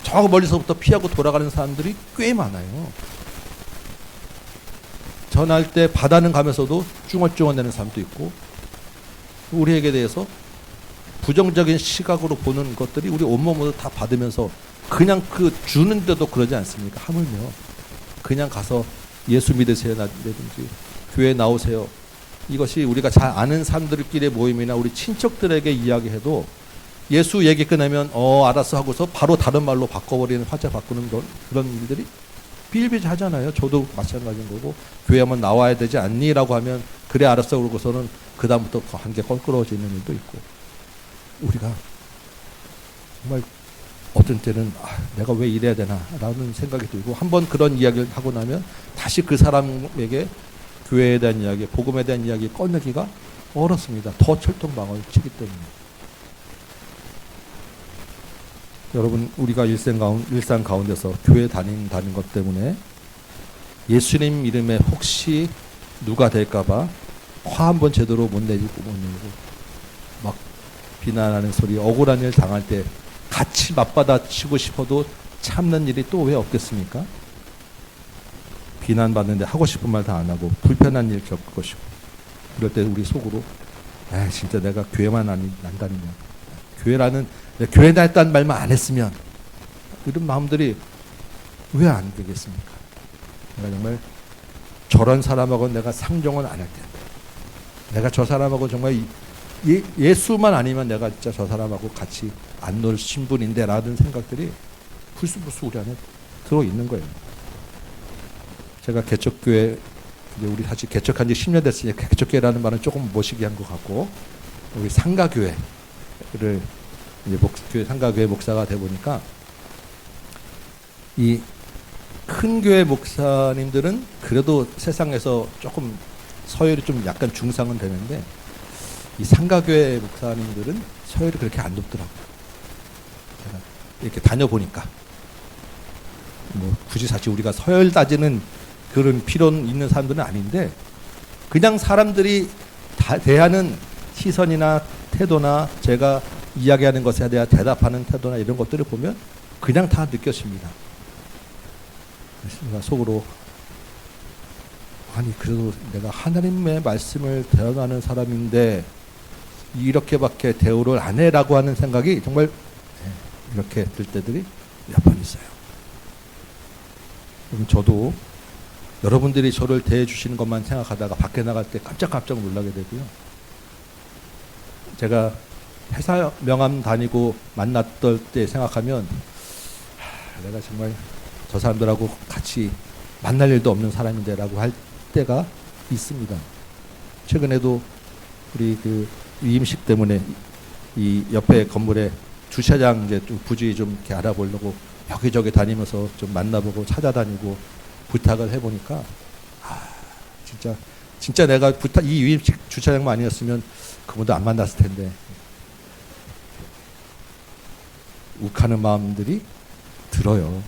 저 멀리서부터 피하고 돌아가는 사람들이 꽤 많아요. 전할 때 받아는 가면서도 쭝얼쭝얼대는 사람도 있고 우리에게 대해서 부정적인 시각으로 보는 것들이 우리 온몸으로 다 받으면서 그냥 그 주는데도 그러지 않습니까? 하물며 그냥 가서 예수 믿으세요라든지 교회 나오세요. 이것이 우리가 잘 아는 사람들끼리의 모임이나 우리 친척들에게 이야기해도 예수 얘기 끝내면 알았어 하고서 바로 다른 말로 바꿔버리는 화제 바꾸는 그런 일들이 비일비재하잖아요. 저도 마찬가지인 거고 교회 한번 나와야 되지 않니? 라고 하면 그래 알았어 그러고서는 그 다음부터 관계 껄끄러워지는 일도 있고 우리가 정말 어떤 때는 내가 왜 이래야 되나 라는 생각이 들고 한번 그런 이야기를 하고 나면 다시 그 사람에게 교회에 대한 이야기, 복음에 대한 이야기 꺼내기가 어렵습니다. 더 철통방어를 치기 때문에. 여러분 우리가 일상 가운데서 교회 다닌다는 것 때문에 예수님 이름에 혹시 누가 될까봐 화 한 번 제대로 못 내고 막 비난하는 소리 억울한 일 당할 때 같이 맞받아치고 싶어도 참는 일이 또 왜 없겠습니까? 비난받는데 하고 싶은 말 다 안 하고 불편한 일 겪을 것이고 그럴 때 우리 속으로 진짜 내가 교회만 안 다니면, 내가 교회 다녔다는 말만 안 했으면, 이런 마음들이 왜 안 되겠습니까? 내가 정말 저런 사람하고 내가 상종은 안 할 텐데, 내가 저 사람하고 정말 예수만 아니면 내가 진짜 저 사람하고 같이 안 놀 신분인데 라는 생각들이 불쑥불쑥 우리 안에 들어있는 거예요. 제가 개척교회, 이제 우리 사실 개척한 지 10년 됐으니까 개척교회라는 말은 조금 모시기한 것 같고, 우리 상가교회를 이제 교회 상가교회 목사가 돼 보니까 이 큰 교회 목사님들은 그래도 세상에서 조금 서열이 좀 약간 중상은 되는데, 이 상가교회 목사님들은 서열이 그렇게 안 높더라고요. 제가 이렇게 다녀보니까. 뭐 굳이 사실 우리가 서열 따지는 그런 필요는 있는 사람들은 아닌데, 그냥 사람들이 대하는 시선이나 태도나 제가 이야기하는 것에 대해 대답하는 태도나 이런 것들을 보면 그냥 다 느껴집니다. 제가 속으로, 아니 그래도 내가 하나님의 말씀을 대언하는 사람인데 이렇게밖에 대우를 안 해라고 하는 생각이 정말 이렇게 들 때들이 몇 번 있어요. 저도 여러분들이 저를 대해 주시는 것만 생각하다가 밖에 나갈 때 깜짝 놀라게 되고요. 제가 회사 명함 다니고 만났던 때 생각하면 내가 정말 저 사람들하고 같이 만날 일도 없는 사람인데 라고 할 때가 있습니다. 최근에도 우리 그 임식 때문에 이 옆에 건물에 주차장 이제 좀 부지 좀 이렇게 알아보려고 여기저기 다니면서 좀 만나보고 찾아다니고 부탁을 해보니까 진짜 내가 이 유임식 주차장만 아니었으면 그분도 안 만났을 텐데, 욱하는 마음들이 들어요.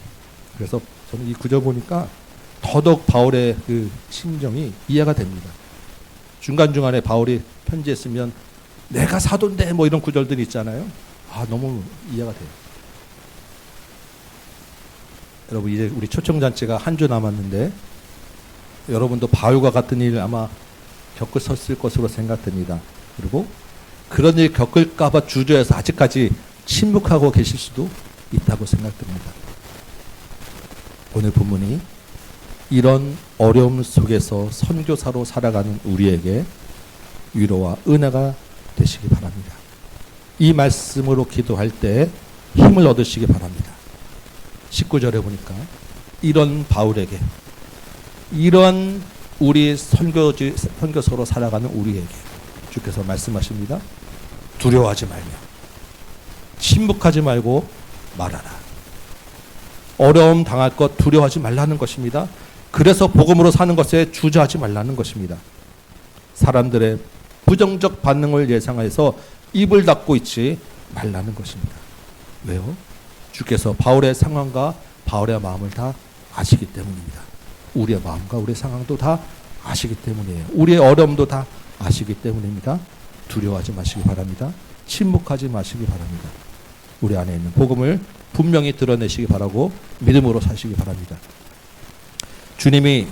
그래서 저는 이 구절 보니까 더더욱 바울의 그 심정이 이해가 됩니다. 중간중간에 바울이 편지했으면 내가 사도인데 뭐 이런 구절들이 있잖아요. 너무 이해가 돼요. 여러분, 이제 우리 초청잔치가 한 주 남았는데 여러분도 바울과 같은 일 아마 겪으셨을 것으로 생각됩니다. 그리고 그런 일 겪을까봐 주저해서 아직까지 침묵하고 계실 수도 있다고 생각됩니다. 오늘 본문이 이런 어려움 속에서 선교사로 살아가는 우리에게 위로와 은혜가 되시기 바랍니다. 이 말씀으로 기도할 때 힘을 얻으시기 바랍니다. 19절에 보니까 이런 바울에게, 이런 우리 선교서로 살아가는 우리에게 주께서 말씀하십니다. 두려워하지 말며 침묵하지 말고 말하라. 어려움 당할 것 두려워하지 말라는 것입니다. 그래서 복음으로 사는 것에 주저하지 말라는 것입니다. 사람들의 부정적 반응을 예상해서 입을 닫고 있지 말라는 것입니다. 왜요? 주께서 바울의 상황과 바울의 마음을 다 아시기 때문입니다. 우리의 마음과 우리의 상황도 다 아시기 때문이에요. 우리의 어려움도 다 아시기 때문입니다. 두려워하지 마시기 바랍니다. 침묵하지 마시기 바랍니다. 우리 안에 있는 복음을 분명히 드러내시기 바라고 믿음으로 사시기 바랍니다. 주님이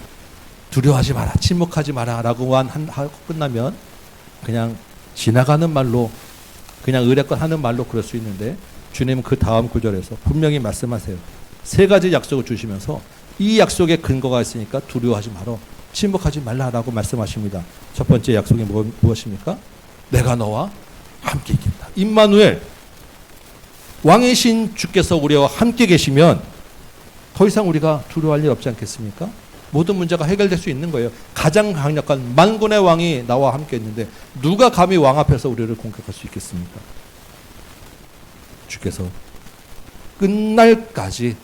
두려워하지 마라, 침묵하지 마라 라고 하고 끝나면 그냥 지나가는 말로, 그냥 의례껏 하는 말로 그럴 수 있는데, 주님은 그 다음 구절에서 분명히 말씀하세요. 세 가지 약속을 주시면서 이 약속에 근거가 있으니까 두려워하지 마라, 침묵하지 말라라고 말씀하십니다. 첫 번째 약속이 무엇입니까? 내가 너와 함께 있겠다. 임마누엘, 왕이신 주께서 우리와 함께 계시면 더 이상 우리가 두려워할 일 없지 않겠습니까? 모든 문제가 해결될 수 있는 거예요. 가장 강력한 만군의 왕이 나와 함께 있는데 누가 감히 왕 앞에서 우리를 공격할 수 있겠습니까? 주께서 끝날까지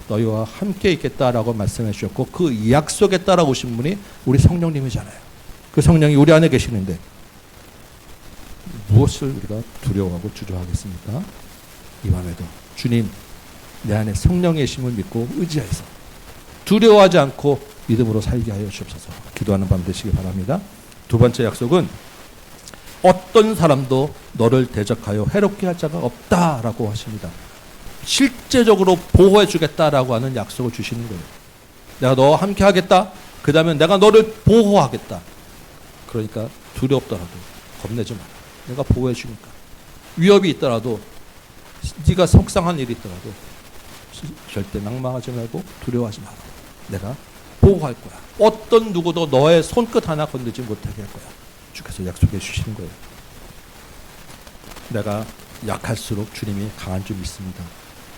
너희와 함께 있겠다라고 말씀해 주셨고, 그 약속에 따라오신 분이 우리 성령님이잖아요. 그 성령이 우리 안에 계시는데 무엇을 우리가 두려워하고 주저하겠습니까? 이 밤에도 주님, 내 안에 성령의 힘을 믿고 의지해서 두려워하지 않고 믿음으로 살게 하여 주옵소서. 기도하는 밤 되시기 바랍니다. 두 번째 약속은 어떤 사람도 너를 대적하여 해롭게 할 자가 없다라고 하십니다. 실제적으로 보호해 주겠다라고 하는 약속을 주시는 거예요. 내가 너와 함께 하겠다. 그 다음에 내가 너를 보호하겠다. 그러니까 두렵더라도 겁내지 마라. 내가 보호해 주니까. 위협이 있더라도 네가 속상한 일이 있더라도 절대 낭망하지 말고 두려워하지 마라. 내가 보호할 거야. 어떤 누구도 너의 손끝 하나 건들지 못하게 할 거야. 주께서 약속해 주시는 거예요. 내가 약할수록 주님이 강한 줄 믿습니다.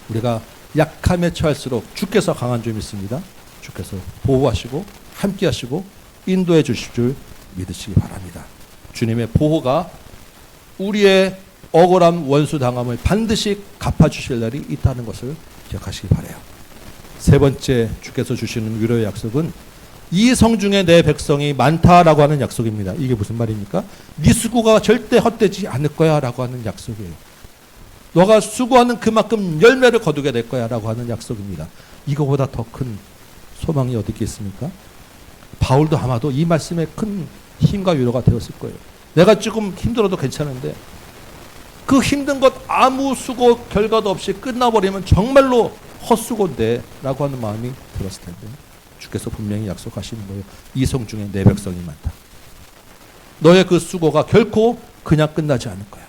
우리가 약함에 처할수록 주께서 강한 줄 믿습니다. 주께서 보호하시고 함께 하시고 인도해 주실 줄 믿으시기 바랍니다. 주님의 보호가 우리의 억울함 원수 당함을 반드시 갚아주실 날이 있다는 것을 기억하시기 바라요. 세 번째 주께서 주시는 위로의 약속은 이 성중에 내 백성이 많다라고 하는 약속입니다. 이게 무슨 말입니까? 네 수고가 절대 헛되지 않을 거야 라고 하는 약속이에요. 너가 수고하는 그만큼 열매를 거두게 될 거야 라고 하는 약속입니다. 이거보다 더 큰 소망이 어디 있겠습니까? 바울도 아마도 이 말씀에 큰 힘과 위로가 되었을 거예요. 내가 조금 힘들어도 괜찮은데 그 힘든 것 아무 수고 결과도 없이 끝나버리면 정말로 헛수고인데 라고 하는 마음이 들었을 텐데 주께서 분명히 약속하시는 거예요. 이 성중에 내 백성이 많다. 너의 그 수고가 결코 그냥 끝나지 않을 거야.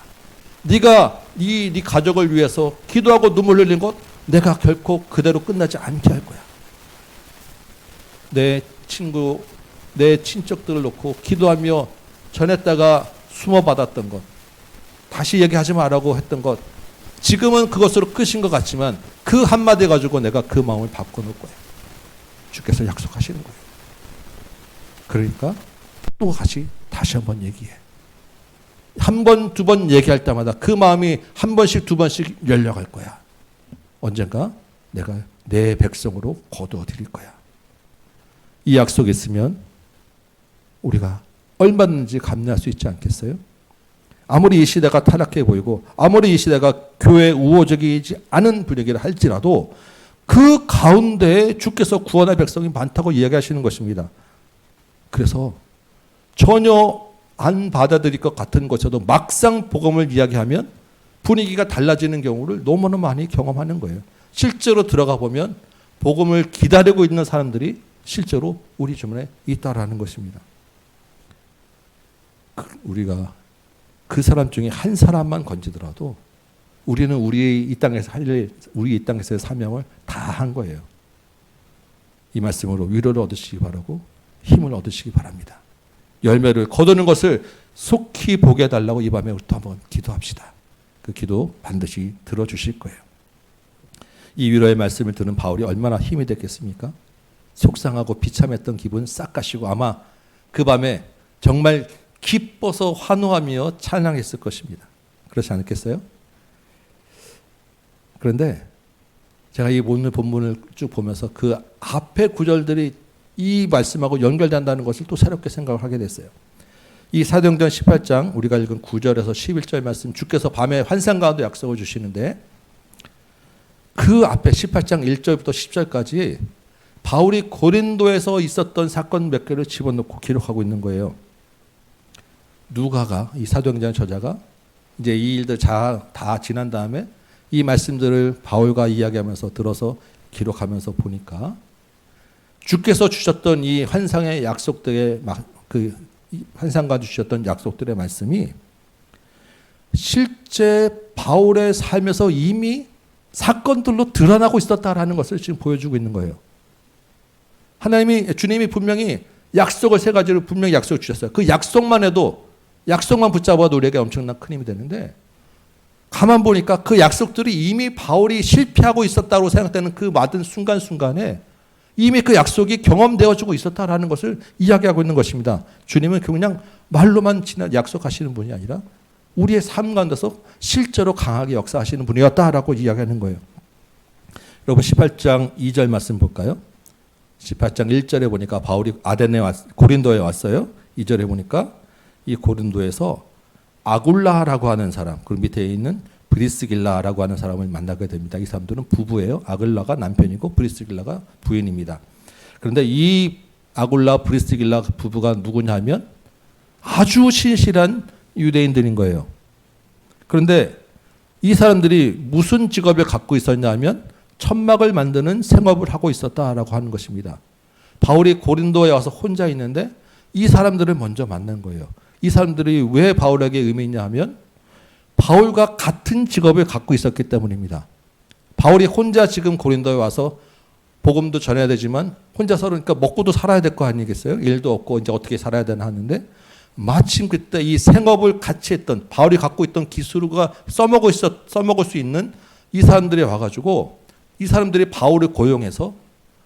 네가 네 가족을 위해서 기도하고 눈물 흘린 것 내가 결코 그대로 끝나지 않게 할 거야. 내 친구, 내 친척들을 놓고 기도하며 전했다가 숨어받았던 것, 다시 얘기하지 말라고 했던 것, 지금은 그것으로 끝인 것 같지만 그 한마디 가지고 내가 그 마음을 바꿔놓을 거야. 주께서 약속하시는 거예요. 그러니까 또 다시 한번 얘기해. 한 번, 두 번 얘기할 때마다 그 마음이 한 번씩, 두 번씩 열려갈 거야. 언젠가 내가 내 백성으로 거두어 드릴 거야. 이 약속이 있으면 우리가 얼마든지 감내할 수 있지 않겠어요? 아무리 이 시대가 타락해 보이고 아무리 이 시대가 교회 우호적이지 않은 분위기를 할지라도 그 가운데에 주께서 구원할 백성이 많다고 이야기하시는 것입니다. 그래서 전혀 안 받아들일 것 같은 것에도 막상 복음을 이야기하면 분위기가 달라지는 경우를 너무나 많이 경험하는 거예요. 실제로 들어가 보면 복음을 기다리고 있는 사람들이 실제로 우리 주변에 있다라는 것입니다. 우리가 그 사람 중에 한 사람만 건지더라도 우리는 우리 이 땅에서의 사명을 다 한 거예요. 이 말씀으로 위로를 얻으시기 바라고 힘을 얻으시기 바랍니다. 열매를 거두는 것을 속히 보게 해달라고 이 밤에 또 한번 기도합시다. 그 기도 반드시 들어주실 거예요. 이 위로의 말씀을 듣는 바울이 얼마나 힘이 됐겠습니까? 속상하고 비참했던 기분 싹 가시고 아마 그 밤에 정말 기뻐서 환호하며 찬양했을 것입니다. 그렇지 않겠어요? 그런데 제가 이 오늘 본문을 쭉 보면서 그 앞에 구절들이 이 말씀하고 연결된다는 것을 또 새롭게 생각을 하게 됐어요. 이 사도행전 18장 우리가 읽은 9절에서 11절 말씀 주께서 밤에 환상 가운데 약속을 주시는데 그 앞에 18장 1절부터 10절까지 바울이 고린도에서 있었던 사건 몇 개를 집어넣고 기록하고 있는 거예요. 누가가 이 사도행전 저자가 이제 이 일들 다 지난 다음에 이 말씀들을 바울과 이야기하면서 들어서 기록하면서 보니까 주께서 주셨던 이 환상의 약속들의 그 환상과 주셨던 약속들의 말씀이 실제 바울의 삶에서 이미 사건들로 드러나고 있었다라는 것을 지금 보여주고 있는 거예요. 주님이 분명히 약속을 세 가지를 분명히 약속을 주셨어요. 그 약속만 해도 약속만 붙잡아도 우리에게 엄청난 큰 힘이 되는데 가만 보니까 그 약속들이 이미 바울이 실패하고 있었다고 생각되는 그 모든 순간순간에 이미 그 약속이 경험되어지고 있었다라는 것을 이야기하고 있는 것입니다. 주님은 그냥 말로만 약속하시는 분이 아니라 우리의 삶 가운데서 실제로 강하게 역사하시는 분이었다라고 이야기하는 거예요. 여러분 18장 2절 말씀 볼까요? 18장 1절에 보니까 바울이 고린도에 왔어요. 2절에 보니까 이 고린도에서 아굴라라고 하는 사람, 그 밑에 있는 브리스길라라고 하는 사람을 만나게 됩니다. 이 사람들은 부부예요. 아굴라가 남편이고 브리스길라가 부인입니다. 그런데 이 아굴라, 브리스길라 부부가 누구냐면 아주 신실한 유대인들인 거예요. 그런데 이 사람들이 무슨 직업을 갖고 있었냐면 천막을 만드는 생업을 하고 있었다라고 하는 것입니다. 바울이 고린도에 와서 혼자 있는데 이 사람들을 먼저 만난 거예요. 이 사람들이 왜 바울에게 의미있냐 하면 바울과 같은 직업을 갖고 있었기 때문입니다. 바울이 혼자 지금 고린도에 와서 복음도 전해야 되지만 혼자서 그러니까 먹고도 살아야 될 거 아니겠어요? 일도 없고 이제 어떻게 살아야 되나 하는데 마침 그때 이 생업을 같이 했던 바울이 갖고 있던 기술과 써먹을 수 있는 이 사람들이 와가지고 이 사람들이 바울을 고용해서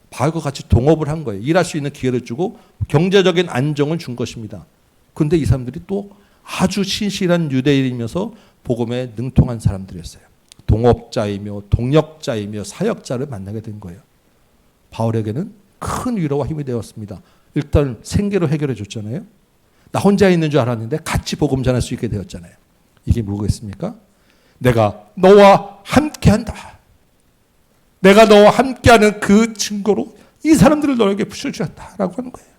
바울과 같이 동업을 한 거예요. 일할 수 있는 기회를 주고 경제적인 안정을 준 것입니다. 그런데 이 사람들이 또 아주 신실한 유대인이면서 복음에 능통한 사람들이었어요. 동업자이며 동역자이며 사역자를 만나게 된 거예요. 바울에게는 큰 위로와 힘이 되었습니다. 일단 생계로 해결해 줬잖아요. 나 혼자 있는 줄 알았는데 같이 복음 전할 수 있게 되었잖아요. 이게 뭐겠습니까? 내가 너와 함께한다. 내가 너와 함께하는 그 증거로 이 사람들을 너에게 부셔주었다라고 하는 거예요.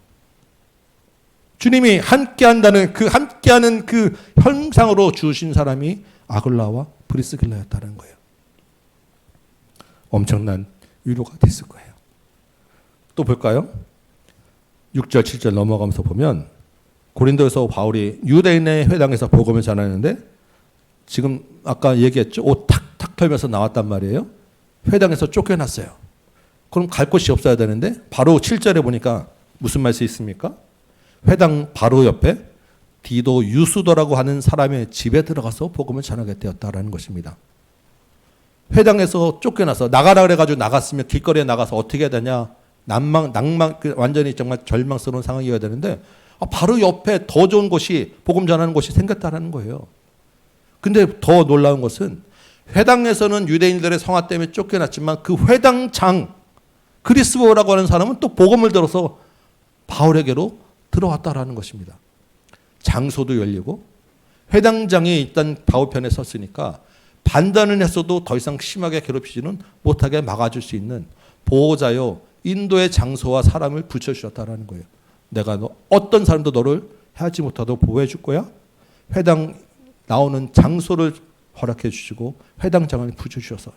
주님이 함께한다는 그 함께하는 그 형상으로 주신 사람이 아글라와 브리스길라였다는 거예요. 엄청난 위로가 됐을 거예요. 또 볼까요? 6절 7절 넘어가면서 보면 고린도에서 바울이 유대인의 회당에서 복음을 전하는데 지금 아까 얘기했죠. 옷 탁탁 털면서 나왔단 말이에요. 회당에서 쫓겨났어요. 그럼 갈 곳이 없어야 되는데 바로 7절에 보니까 무슨 말씀이 있습니까? 회당 바로 옆에 디도 유수도라고 하는 사람의 집에 들어가서 복음을 전하게 되었다라는 것입니다. 회당에서 쫓겨나서 나가라 그래가지고 나갔으면 길거리에 나가서 어떻게 해야 되냐. 낭만, 완전히 정말 절망스러운 상황이어야 되는데 바로 옆에 더 좋은 곳이 복음 전하는 곳이 생겼다는 거예요. 근데 더 놀라운 것은 회당에서는 유대인들의 성화 때문에 쫓겨났지만 그 회당장 그리스도라고 하는 사람은 또 복음을 들어서 바울에게로 들어왔다라는 것입니다. 장소도 열리고 회당장이 일단 바울 편에 섰으니까 반단을 했어도 더 이상 심하게 괴롭히지는 못하게 막아줄 수 있는 보호자요 인도의 장소와 사람을 붙여주셨다라는 거예요. 내가 어떤 사람도 너를 해하지 못하도록 보호해 줄 거야. 회당 나오는 장소를 허락해 주시고 회당장을 붙여주셔서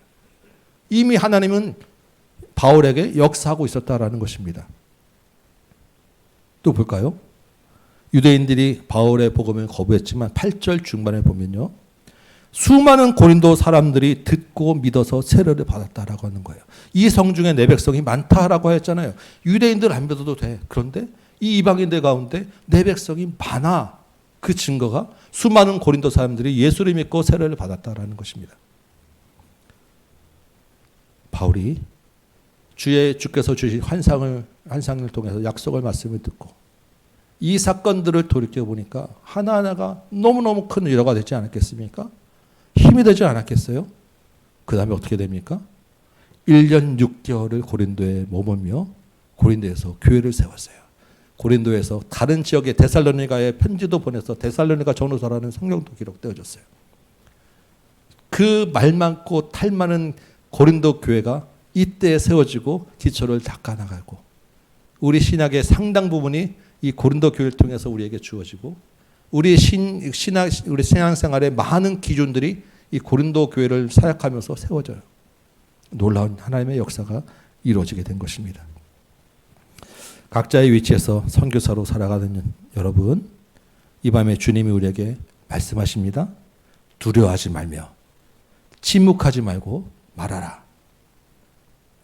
이미 하나님은 바울에게 역사하고 있었다라는 것입니다. 또 볼까요? 유대인들이 바울의 복음을 거부했지만 8절 중반에 보면요. 수많은 고린도 사람들이 듣고 믿어서 세례를 받았다라고 하는 거예요. 이 성중에 내 백성이 많다라고 했잖아요. 유대인들 안 믿어도 돼. 그런데 이 이방인들 가운데 내 백성이 많아. 그 증거가 수많은 고린도 사람들이 예수를 믿고 세례를 받았다라는 것입니다. 바울이 주께서 주신 환상을 통해서 약속을 말씀을 듣고 이 사건들을 돌이켜보니까 하나하나가 너무너무 큰 위로가 되지 않았겠습니까? 힘이 되지 않았겠어요? 그 다음에 어떻게 됩니까? 1년 6개월을 고린도에 머물며 고린도에서 교회를 세웠어요. 고린도에서 다른 지역의 데살로니가에 편지도 보내서 데살로니가 전후서라는 성경도 기록되어졌어요. 그 말 많고 탈 많은 고린도 교회가 이때 세워지고 기초를 닦아나가고 우리 신학의 상당 부분이 이 고린도 교회를 통해서 우리에게 주어지고 우리 신앙생활의 많은 기준들이 이 고린도 교회를 사역하면서 세워져요. 놀라운 하나님의 역사가 이루어지게 된 것입니다. 각자의 위치에서 선교사로 살아가는 여러분, 이 밤에 주님이 우리에게 말씀하십니다. 두려워하지 말며 침묵하지 말고 말하라.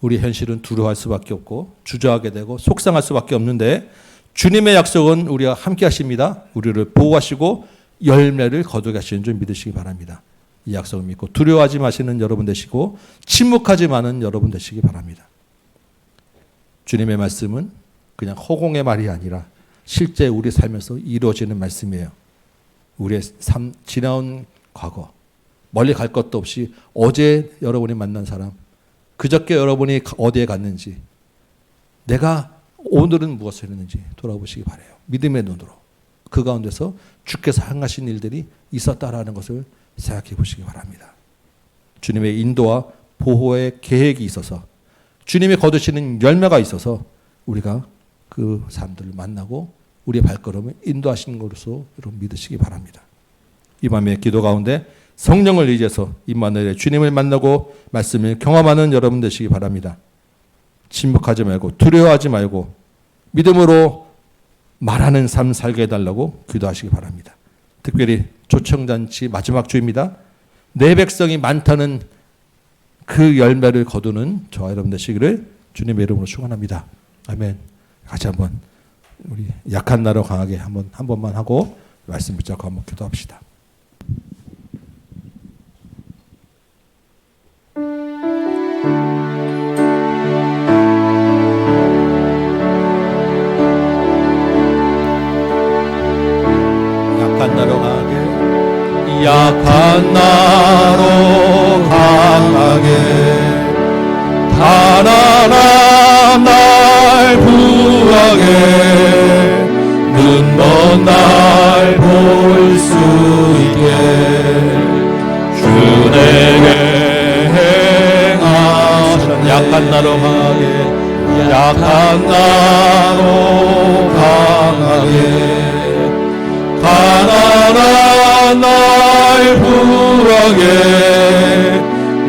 우리 현실은 두려워할 수밖에 없고 주저하게 되고 속상할 수밖에 없는데 주님의 약속은 우리와 함께 하십니다. 우리를 보호하시고 열매를 거두게 하시는 줄 믿으시기 바랍니다. 이 약속을 믿고 두려워하지 마시는 여러분 되시고 침묵하지 마는 여러분 되시기 바랍니다. 주님의 말씀은 그냥 허공의 말이 아니라 실제 우리 삶에서 이루어지는 말씀이에요. 우리의 삶, 지나온 과거, 멀리 갈 것도 없이 어제 여러분이 만난 사람, 그저께 여러분이 어디에 갔는지, 내가 오늘은 무엇을 했는지 돌아보시기 바라요. 믿음의 눈으로. 그 가운데서 주께서 행하신 일들이 있었다라는 것을 생각해 보시기 바랍니다. 주님의 인도와 보호의 계획이 있어서 주님이 거두시는 열매가 있어서 우리가 그 사람들을 만나고 우리의 발걸음을 인도하시는 것으로 여러분 믿으시기 바랍니다. 이 밤에 기도 가운데 성령을 의지해서 임마누엘의 주님을 만나고 말씀을 경험하는 여러분 되시기 바랍니다. 침묵하지 말고 두려워하지 말고 믿음으로 말하는 삶 살게 해달라고 기도하시기 바랍니다. 특별히 초청잔치 마지막 주입니다. 내 백성이 많다는 그 열매를 거두는 저와 여러분 되시기를 주님의 이름으로 축원합니다. 아멘. 같이 한번 우리 약한 나로 강하게 한 번만 하고 말씀 붙잡고 한번 기도합시다. 약한 나로 강하게 약한 나로 강하게 가난한 날 부하게 눈 먼 날 볼 수 있게 주 내게 행하셨네. 약한 나로 강하게 약한 나로 강하게 가난한 날 부하게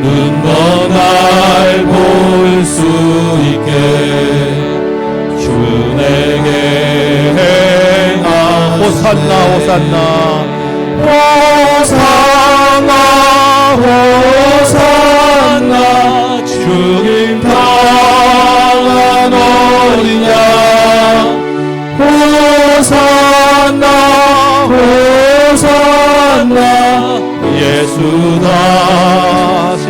눈 먼 날 볼 수 있게 주 내게 행하 호산나 호산나 호산나 호산나 주님 당한 어린 양 호산나 호산나 예수 다신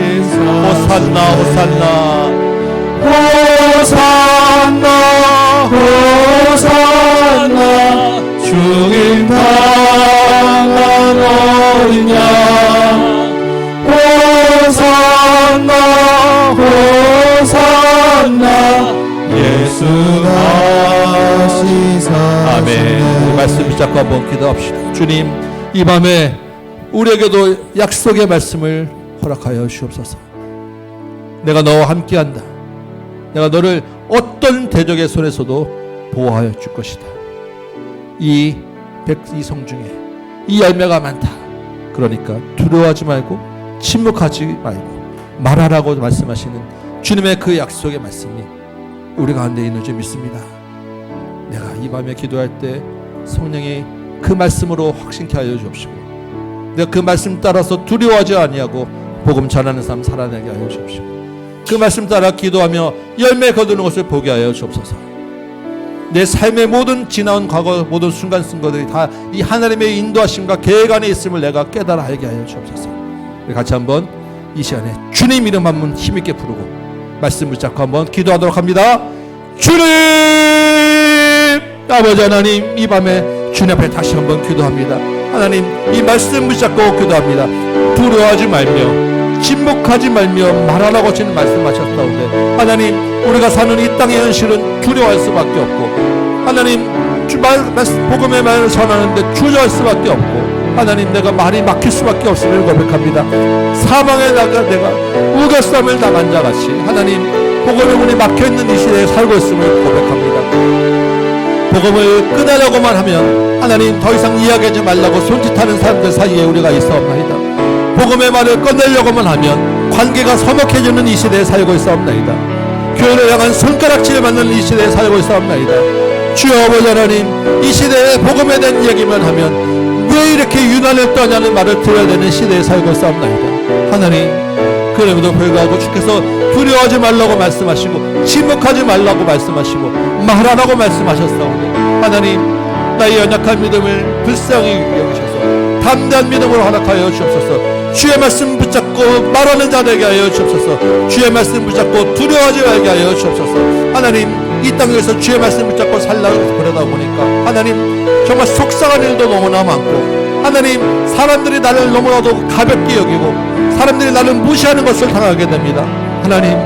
호산나 호산나 호산나 호산나 주님 당한 어린 양 호산나 호산나 예수 다시사. 아멘. 우리 말씀 붙잡고 한번 기도합시다. 주님, 이 밤에 우리에게도 약속의 말씀을 허락하여 주옵소서. 내가 너와 함께한다. 내가 너를 어떤 대적의 손에서도 보호하여 줄 것이다. 이 백이성 중에 이 열매가 많다. 그러니까 두려워하지 말고 침묵하지 말고 말하라고 말씀하시는 주님의 그 약속의 말씀이 우리 가운데 있는 줄 믿습니다. 내가 이 밤에 기도할 때 성령이 그 말씀으로 확신케 하여 주옵시고 내가 그 말씀 따라서 두려워하지 아니하고 복음 전하는 삶 살아내게 하여 주옵시고 그 말씀 따라 기도하며 열매 거두는 것을 보게 하여 주옵소서. 내 삶의 모든 지나온 과거 모든 순간순간들이 다 이 하나님의 인도하심과 계획 안에 있음을 내가 깨달아 알게 하여 주옵소서. 우리 같이 한번 이 시간에 주님 이름 한번 힘있게 부르고 말씀 붙잡고 한번 기도하도록 합니다. 주님 아버지 하나님, 이 밤에 주님 앞에 다시 한번 기도합니다. 하나님, 이 말씀 붙잡고 기도합니다. 두려워하지 말며 침묵하지 말며 말하라고 하시는 말씀하셨다는데 하나님, 우리가 사는 이 땅의 현실은 두려워할 수밖에 없고 하나님, 복음의 말을 전하는데 주저할 수밖에 없고 하나님, 내가 말이 막힐 수밖에 없음을 고백합니다. 사망에 내가 우겨쌈을 당한 자같이 하나님, 복음의 문이 막혀있는 이 시대에 살고 있음을 고백합니다. 복음을 끊으려고만 하면 하나님, 더 이상 이야기하지 말라고 손짓하는 사람들 사이에 우리가 있사옵나이다. 복음의 말을 꺼내려고만 하면 관계가 서먹해지는 이 시대에 살고 있사옵나이다. 교회를 향한 손가락질을 받는 이 시대에 살고 있사옵나이다. 주여 아버지 하나님, 이 시대에 복음에 대한 얘기만 하면 왜 이렇게 유난을 떠냐는 말을 들어야 되는 시대에 살고 있사옵나이다. 하나님, 그럼에도 불구하고 주께서 두려워하지 말라고 말씀하시고 침묵하지 말라고 말씀하시고 말하라고 말씀하셨사오니 하나님, 나의 연약한 믿음을 불쌍히 여기셔서 담대한 믿음으로 허락하여 주옵소서. 주의 말씀 붙잡고 말하는 자 되게 하여 주옵소서. 주의 말씀 붙잡고 두려워하지 말게 하여 주옵소서. 하나님, 이 땅에서 주의 말씀 붙잡고 살라고 그러다 보니까 하나님, 정말 속상한 일도 너무나 많고 하나님, 사람들이 나를 너무나도 가볍게 여기고 사람들이 나를 무시하는 것을 당하게 됩니다. 하나님,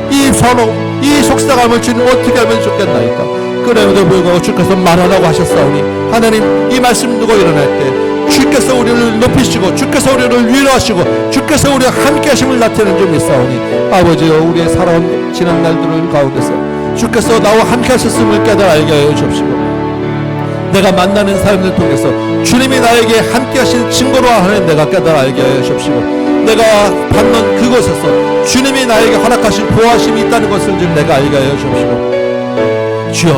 이 서러움, 이 속상함을 주님 어떻게 하면 좋겠나이까. 그럼에도 불구하고 주께서 말하라고 하셨사오니 하나님, 이 말씀 두고 일어날 때 주께서 우리를 높이시고 주께서 우리를 위로하시고 주께서 우리와 함께 하심을 나타내는 줄 믿사오니 아버지여, 우리의 살아온 지난 날들을 가운데서 주께서 나와 함께 하셨음을 깨달아 알게 하여 주옵시고 내가 만나는 사람들 통해서 주님이 나에게 함께 하신 증거로 하는 내가 깨달아 알게 하여 주옵시고 내가 받는 그곳에서 주님이 나에게 허락하신 보호하심이 있다는 것을 좀 내가 알게 하여 주옵시고 주여,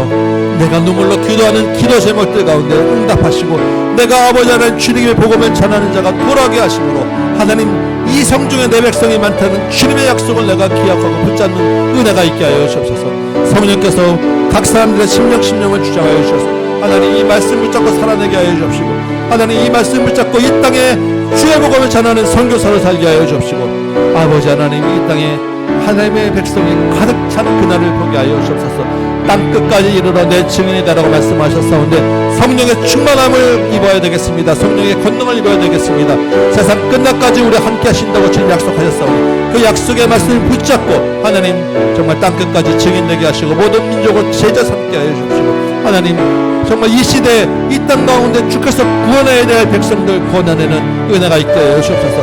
내가 눈물로 기도하는 기도 제목들 가운데 응답하시고 내가 아버지 하나님 주님의 복음을 전하는 자가 돌아오게 하심으로 하나님 이 성중에 내 백성이 많다는 주님의 약속을 내가 기억하고 붙잡는 은혜가 있게 하여 주옵소서. 성령께서 각 사람들의 심령을 주장하여 주셔서 하나님 이 말씀 붙잡고 살아내게 하여 주옵시고 하나님 이 말씀 붙잡고 이 땅에 주의 복음을 전하는 선교사로 살게 하여 주옵시고 아버지 하나님 이 땅에 하나님의 백성이 가득 찬 그날을 보게 하여 주옵소서. 땅끝까지 이르러 내 증인이 되라고 말씀하셨사온데 성령의 충만함을 입어야 되겠습니다. 성령의 권능을 입어야 되겠습니다. 세상 끝날까지 우리 함께 하신다고 주님 약속하셨사오니 그 약속의 말씀을 붙잡고 하나님 정말 땅끝까지 증인되게 하시고 모든 민족을 제자 삼게 하여 주옵시고 하나님 정말 이 시대에 이 땅 가운데 주께서 구원해야 될 백성들 구원하는 은혜가 있게 하여 주옵소서.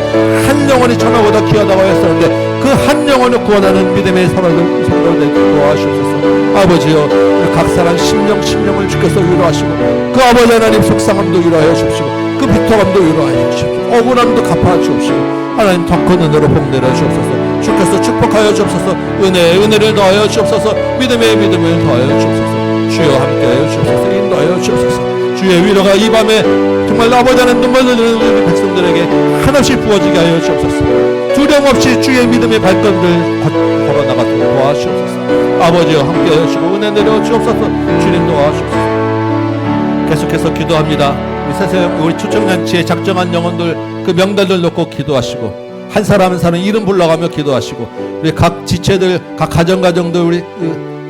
한 영혼이 천하보다 귀하다고 했었는데 그 한 영혼을 구원하는 믿음의 서로를 도와주옵소서. 아버지여 각 사람 심령을 주께서 위로하시고 그 아버지 하나님 속상함도 위로하여 주옵시고 그 비통함도 위로하여 주옵시고 억울함도 갚아 주옵시고 하나님 더 큰 은혜로 복내려 주옵소서. 주께서 축복하여 주옵소서. 은혜를 더하여 주옵소서. 믿음을 더하여 주옵소서. 주여 함께하여 주옵소서. 인도하여 주옵소서. 주의 위로가 이 밤에 정말 아버지 하나님 눈물 흘리는 백성들에게 한없이 부어지게 하여 주옵소서. 두려움 없이 주의 믿음의 발걸음을 걸어나가도록 도와주옵소서. 아버지여 함께하여 주시고 은혜 내려 주옵소서. 주님 도와주옵소서. 계속해서 기도합니다. 이 세상 우리 초청잔치에 작정한 영혼들 그 명단들 놓고 기도하시고 한 사람 한 사람 이름 불러가며 기도하시고 우리 각 지체들 각 가정들 우리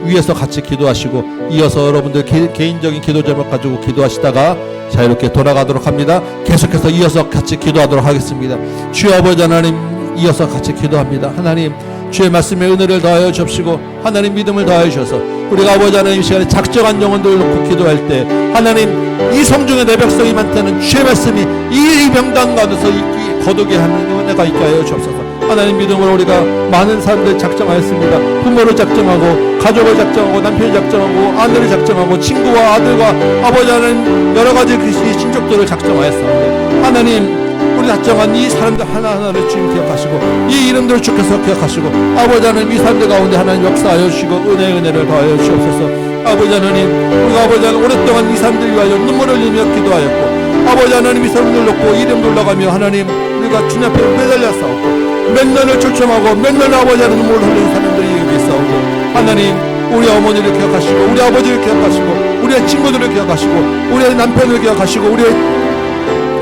위에서 같이 기도하시고 이어서 여러분들 개인적인 기도 제목 가지고 기도하시다가 자유롭게 돌아가도록 합니다. 계속해서 이어서 같이 기도하도록 하겠습니다. 주여 아버지 하나님 이어서 같이 기도합니다. 하나님 주의 말씀에 은혜를 더하여 주옵시고 하나님 믿음을 더하여 주셔서 우리가 아버지 하나님 이 시간에 작정한 영혼들을 놓고 기도할 때 하나님 이 성중에 내 백성이 많다는 주의 말씀이 이 명단 가운데서 거두게 하는 은혜가 있게 하여 주옵소서. 하나님 믿음으로 우리가 많은 사람들 작정하였습니다. 부모를 작정하고 가족을 작정하고 남편을 작정하고 아내를 작정하고 친구와 아들과 아버지 하나님 여러 가지 친족들을 작정하였습니다. 하나님 우리 작정한 이 사람들 하나하나를 주님 기억하시고 이 이름들을 주께서 기억하시고 아버지 하나님 이 사람들 가운데 하나님 역사하여 주시고 은혜를 더하여 주옵소서. 아버지 하나님 우리가 아버지 하나님 오랫동안 이 사람들 위하여 눈물을 흘리며 기도하였고 아버지 하나님 이 사람들 놓고 이름 불러가며 하나님 우리가 주님 앞에 매달려 싸웠고 몇 년을 초청하고 몇 년을 아버지 하나님 눈물을 흘리는 사람들이 여기 싸우고 하나님 우리 어머니를 기억하시고 우리 아버지를 기억하시고 우리의 친구들을 기억하시고 우리의 남편을 기억하시고 우리의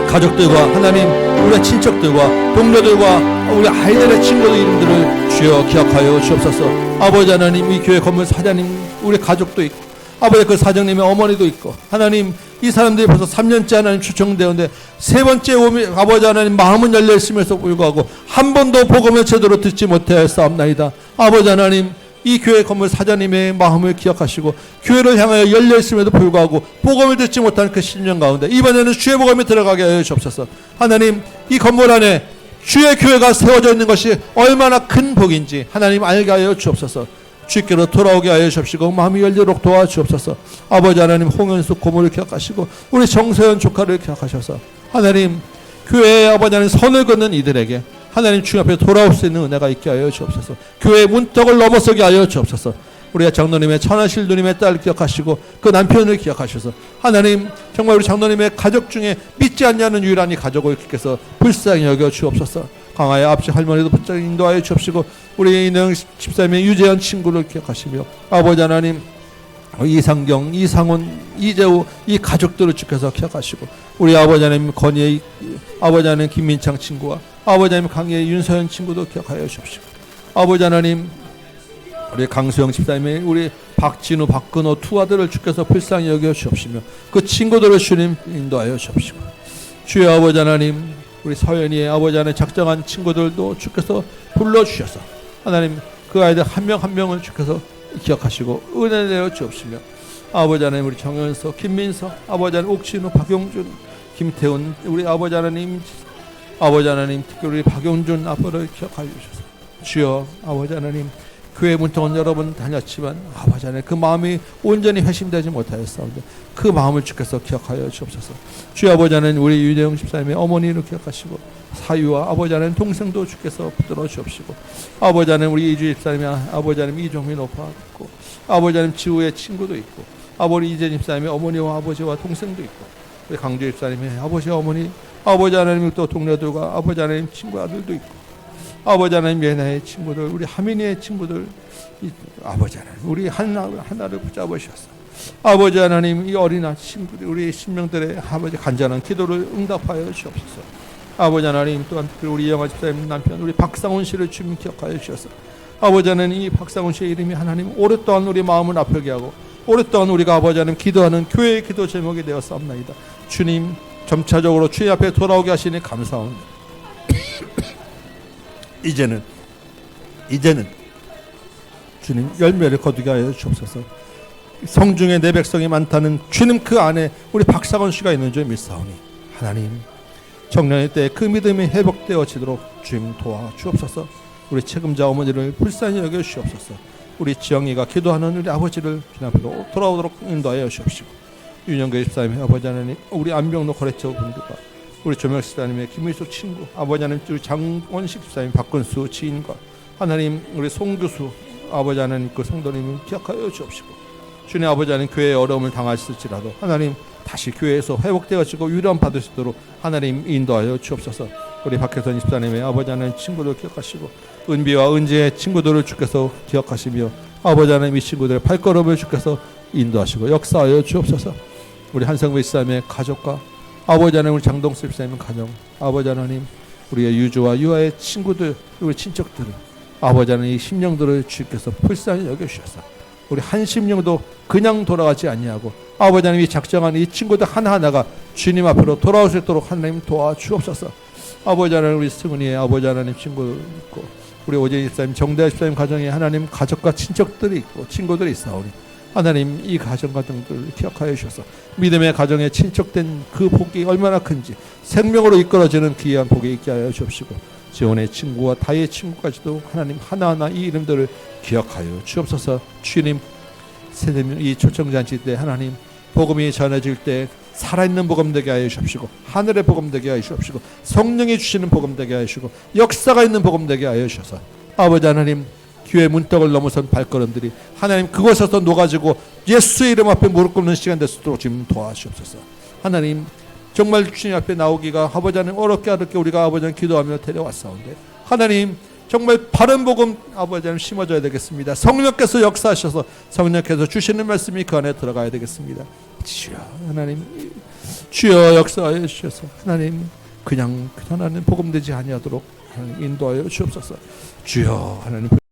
가족들과 하나님 우리의 친척들과 동료들과 우리 아이들의 친구들 이름들을 주여 기억하여 주옵소서. 아버지 하나님 이 교회 건물 사장님 우리 가족도 있고 아버지 그 사장님의 어머니도 있고 하나님 이 사람들이 벌써 3년째 하나님 초청되었는데 세 번째 오미 아버지 하나님 마음은 열려 있음에도 불구하고 한 번도 복음을 제대로 듣지 못하였사옵나이다. 아버지 하나님 이 교회 건물 사장님의 마음을 기억하시고 교회를 향하여 열려 있음에도 불구하고 복음을 듣지 못한 그 심령 가운데 이번에는 주의 복음이 들어가게 하여 주옵소서. 하나님 이 건물 안에 주의 교회가 세워져 있는 것이 얼마나 큰 복인지 하나님 알게 하여 주옵소서. 주께로 돌아오게 하여 주옵시고 마음이 열리도록 도와주옵소서. 아버지 하나님 홍현수 고모를 기억하시고 우리 정서연 조카를 기억하셔서 하나님 교회의 아버지 하나님 선을 걷는 이들에게 하나님 주님 앞에 돌아올 수 있는 은혜가 있게 하여 주옵소서. 교회의 문턱을 넘어서게 하여 주옵소서. 우리가 장로님의 천하실 누님의 딸을 기억하시고 그 남편을 기억하셔서 하나님 정말 우리 장로님의 가족 중에 믿지 않냐는 유일한 이 가족을 주께서 불쌍히 여겨 주옵소서. 강화의 아버지 할머니도 붙잡아 인도하여 주옵시고 우리 이능 집사님의 유재현 친구를 기억하시며 아버지 하나님 이상경, 이상훈, 이재우 이 가족들을 주께서 기억하시고 우리 아버지 하나님 건희의 아버지 하나님 김민창 친구와 아버지 하나님 강희의 윤서현 친구도 기억하여 주옵시고 아버지 하나님 우리 강수영 집사님의 우리 박진우, 박근호 두 아들을 주께서 불쌍히 여겨 주옵시며 그 친구들을 주님 인도하여 주옵시고 주여 아버지 하나님 우리 서연이의 아버지 하나님 작정한 친구들도 주께서 불러주셔서 하나님 그 아이들 한 명 한 명을 주께서 기억하시고 은혜 내어 주옵시며 아버지 하나님 우리 정현석, 김민석, 아버지 하나님 옥진우, 박용준, 김태훈 우리 아버지 하나님 특히 우리 박용준 아빠를 기억하여 주셔서 주여 아버지 하나님 교회 문턱은 여러 번 다녔지만 아버지 하나님 그 마음이 온전히 회심되지 못하였사옵니다. 그 마음을 주께서 기억하여 주옵소서. 주여 아버지 하나님 우리 유대영 집사님의 어머니를 기억하시고 사유와 아버지 하나님 동생도 주께서 붙들어 주옵시고 아버지 하나님 우리 이주 집사님의 아버지 하나님 이종민 오빠가 있고 아버지 하나님 지우의 친구도 있고 아버지 이재 집사님의 어머니와 아버지와 동생도 있고 우리 강주 집사님의 아버지와 어머니 아버지 하나님 또 동료들과 아버지 하나님 친구 아들도 있고 아버지 하나님 예나의 친구들 우리 하민이의 친구들 아버지 하나님 우리 하나를 붙잡으셨어. 아버지 하나님 이 어린아 친구들 우리 신명들의 아버지 간절한 기도를 응답하여 주옵소서. 아버지 하나님 또한 우리 영화 집사님 남편 우리 박상훈 씨를 주님 기억하여 주셔서 아버지 하나님 이 박상훈 씨의 이름이 하나님 오랫동안 우리 마음을 아프게 하고 오랫동안 우리가 아버지 하나님 기도하는 교회의 기도 제목이 되었사옵나이다. 주님 점차적으로 주님 앞에 돌아오게 하시니 감사합니다. 이제는 주님 열매를 거두게 하여 주옵소서. 성중에 내 백성이 많다는 주님 그 안에 우리 박상원 씨가 있는 줄 믿사오니 하나님 정년의 때 그 믿음이 회복되어지도록 주님 도와 주옵소서. 우리 책임자 어머니를 불쌍히 여겨 주옵소서. 우리 지영이가 기도하는 우리 아버지를 주님 앞으로 돌아오도록 인도하여 주옵시고 윤영교 집사님의 아버지 하나님 우리 안병로 거래처 분들과 우리 조명 집사님의 김일수 친구 아버지 하나님 우리 장원식 집사님 박근수 지인과 하나님 우리 송교수 아버지 하나님 그 성도님을 기억하여 주옵시고 주님 아버지 하나님 교회에 어려움을 당하실지라도 하나님 다시 교회에서 회복되어지고 위로함 받을 수 있도록 하나님 인도하여 주옵소서. 우리 박혜선 집사님의 아버지 하나님 친구들 기억하시고 은비와 은지의 친구들을 주께서 기억하시며 아버지 하나님 이 친구들의 발걸음을 주께서 인도하시고 역사하여 주옵소서. 우리 한성배 집사님의 가족과 아버지 하나님 우리 장동수 집사님의 가정 아버지 하나님 우리의 유주와 유아의 친구들 우리 친척들을 아버지 하나님 이 심령들을 주께서 불쌍히 여겨주셔서 우리 한 심령도 그냥 돌아가지 아니하고 아버지 하나님이 작정한 이 친구들 하나하나가 주님 앞으로 돌아올 수 있도록 하나님 도와주옵소서. 아버지 하나님 우리 승은이의 아버지 하나님 친구들 있고 우리 오재희 집사님 정대하 집사님 가정에 하나님 가족과 친척들이 있고 친구들이 있사오니 하나님 이 가정과 등들을 기억하여 주셔서 믿음의 가정에 친척된 그 복이 얼마나 큰지 생명으로 이끌어지는 귀한 복이 있게 하여 주옵시고 지원의 친구와 다의 친구까지도 하나님 하나하나 이 이름들을 기억하여 주옵소서. 주님 이 초청잔치 때 하나님 복음이 전해질 때 살아있는 복음 되게 하여 주옵시고 하늘의 복음 되게 하여 주옵시고 성령이 주시는 복음 되게 하여 주시고 역사가 있는 복음 되게 하여 주셔서 아버지 하나님 교회 문턱을 넘어선 발걸음들이 하나님 그곳에서 녹아지고 예수의 이름 앞에 무릎 꿇는 시간 될 수 있도록 지금 도와주옵소서. 하나님 정말 주님 앞에 나오기가 아버지 하나님 어렵게 우리가 아버지 하나님 기도하며 데려왔사온데 하나님 정말 바른 복음 아버지 하나님 심어줘야 되겠습니다. 성령께서 역사하셔서 성령께서 주시는 말씀이 그 안에 들어가야 되겠습니다. 주여 하나님 주여 역사하여 주셔서 하나님 그냥 하나님 복음 되지 아니하도록 하나님 인도하여 주옵소서. 주여 하나님